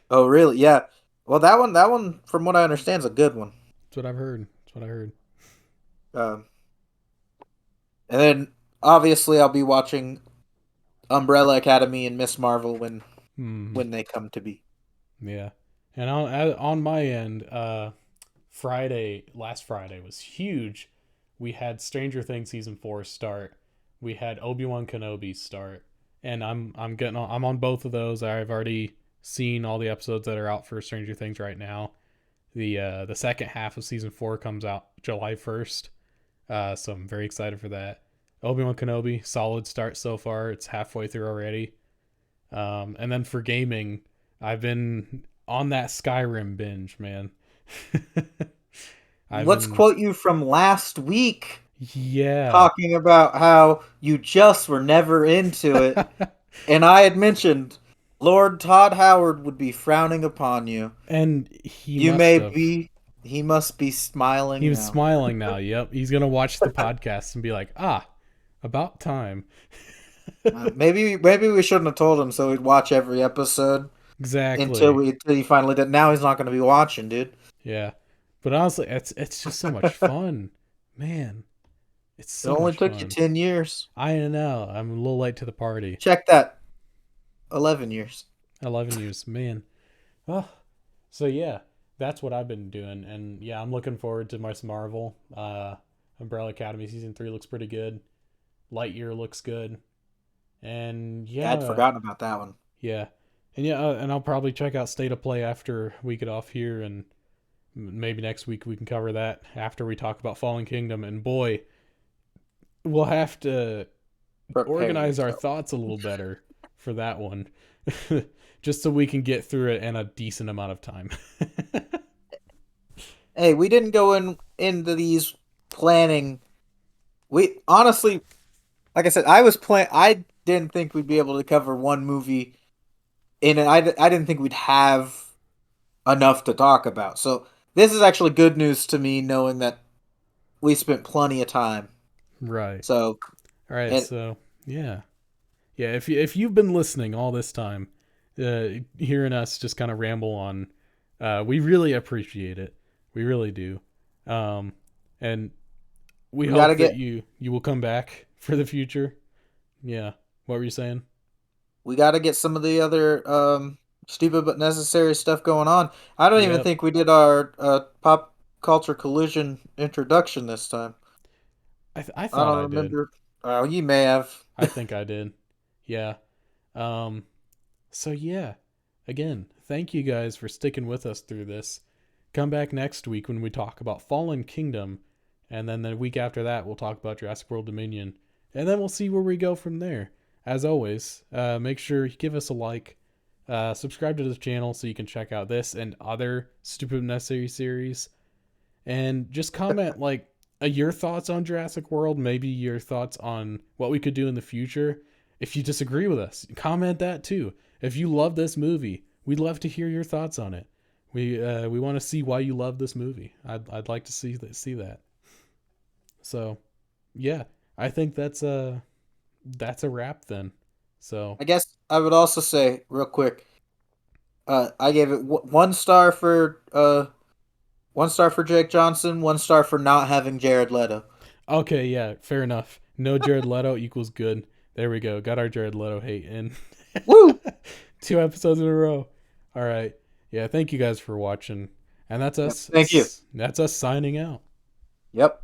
Oh, really? Yeah. Well, that one, from what I understand, is a good one. That's what I've heard. That's what I heard. Um, and then obviously I'll be watching Umbrella Academy and Miss Marvel Hmm. when they come to be. Yeah. And on my end, last Friday was huge. We had Stranger Things season 4 start. We had Obi-Wan Kenobi start. And I'm on both of those. I've already seen all the episodes that are out for Stranger Things right now. The second half of season 4 comes out July 1st. So I'm very excited for that. Obi-Wan Kenobi, solid start so far. It's halfway through already. And then for gaming, I've been on that Skyrim binge, man. I've Let's been, quote you from last week, yeah. talking about how you just were never into it. And I had mentioned Lord Todd Howard would be frowning upon you. And he You must may have. be, he must be He smiling was now. smiling now. Yep. He's going to watch the podcast and be like, about time. Maybe we shouldn't have told him so he'd watch every episode Exactly. until he finally did. Now he's not going to be watching, dude. Yeah. But honestly, it's just so much fun. Man, it's It so only much took you fun. 10 years. I know. I'm a little late to the party. Check that. 11 years. 11 years. Man. Oh, so yeah, that's what I've been doing, and yeah, I'm looking forward to Miss Marvel. Umbrella Academy season 3 looks pretty good. Lightyear looks good, and Yeah, I'd yeah, forgotten about that one. yeah, and I'll probably check out State of Play after we get off here, and maybe next week we can cover that after we talk about Fallen Kingdom. And boy, we'll have to Prepare organize our yourself. thoughts a little better for that one, just so we can get through it in a decent amount of time. Hey, we didn't go into these planning. We honestly, like I said, I didn't think we'd be able to cover one movie in it. I didn't think we'd have enough to talk about. So this is actually good news to me, knowing that we spent plenty of time. Right. So All right, and so yeah, yeah. If you've been listening all this time, hearing us just kind of ramble on, we really appreciate it. We really do, um, and we we hope gotta that get you will come back for the future. Yeah. What were you saying? we gotta get some of the other stupid but necessary stuff going on. I don't even Yep. think we did our pop culture collision introduction this time. I I thought don't I did. remember. Oh, you may have. I think I did. Yeah. Um. So yeah. Again, thank you guys for sticking with us through this. Come back next week when we talk about Fallen Kingdom, and then the week after that we'll talk about Jurassic World Dominion, and then we'll see where we go from there. As always, make sure you give us a like, subscribe to the channel so you can check out this and other stupid necessary series, and just comment like your thoughts on Jurassic World, maybe your thoughts on what we could do in the future. If you disagree with us, comment that too. If you love this movie, we'd love to hear your thoughts on it. We want to see why you love this movie. I'd like to see that. So, yeah, I think that's a wrap then. So, I guess I would also say real quick. I gave it 1 star for 1 star for Jake Johnson, 1 star for not having Jared Leto. okay, yeah, fair enough. No Jared Leto equals good. There we go. Got our Jared Leto hate in. Woo! 2 episodes in a row. All right. Yeah, thank you guys for watching. And Yep. Thank you. that's us signing out. Yep.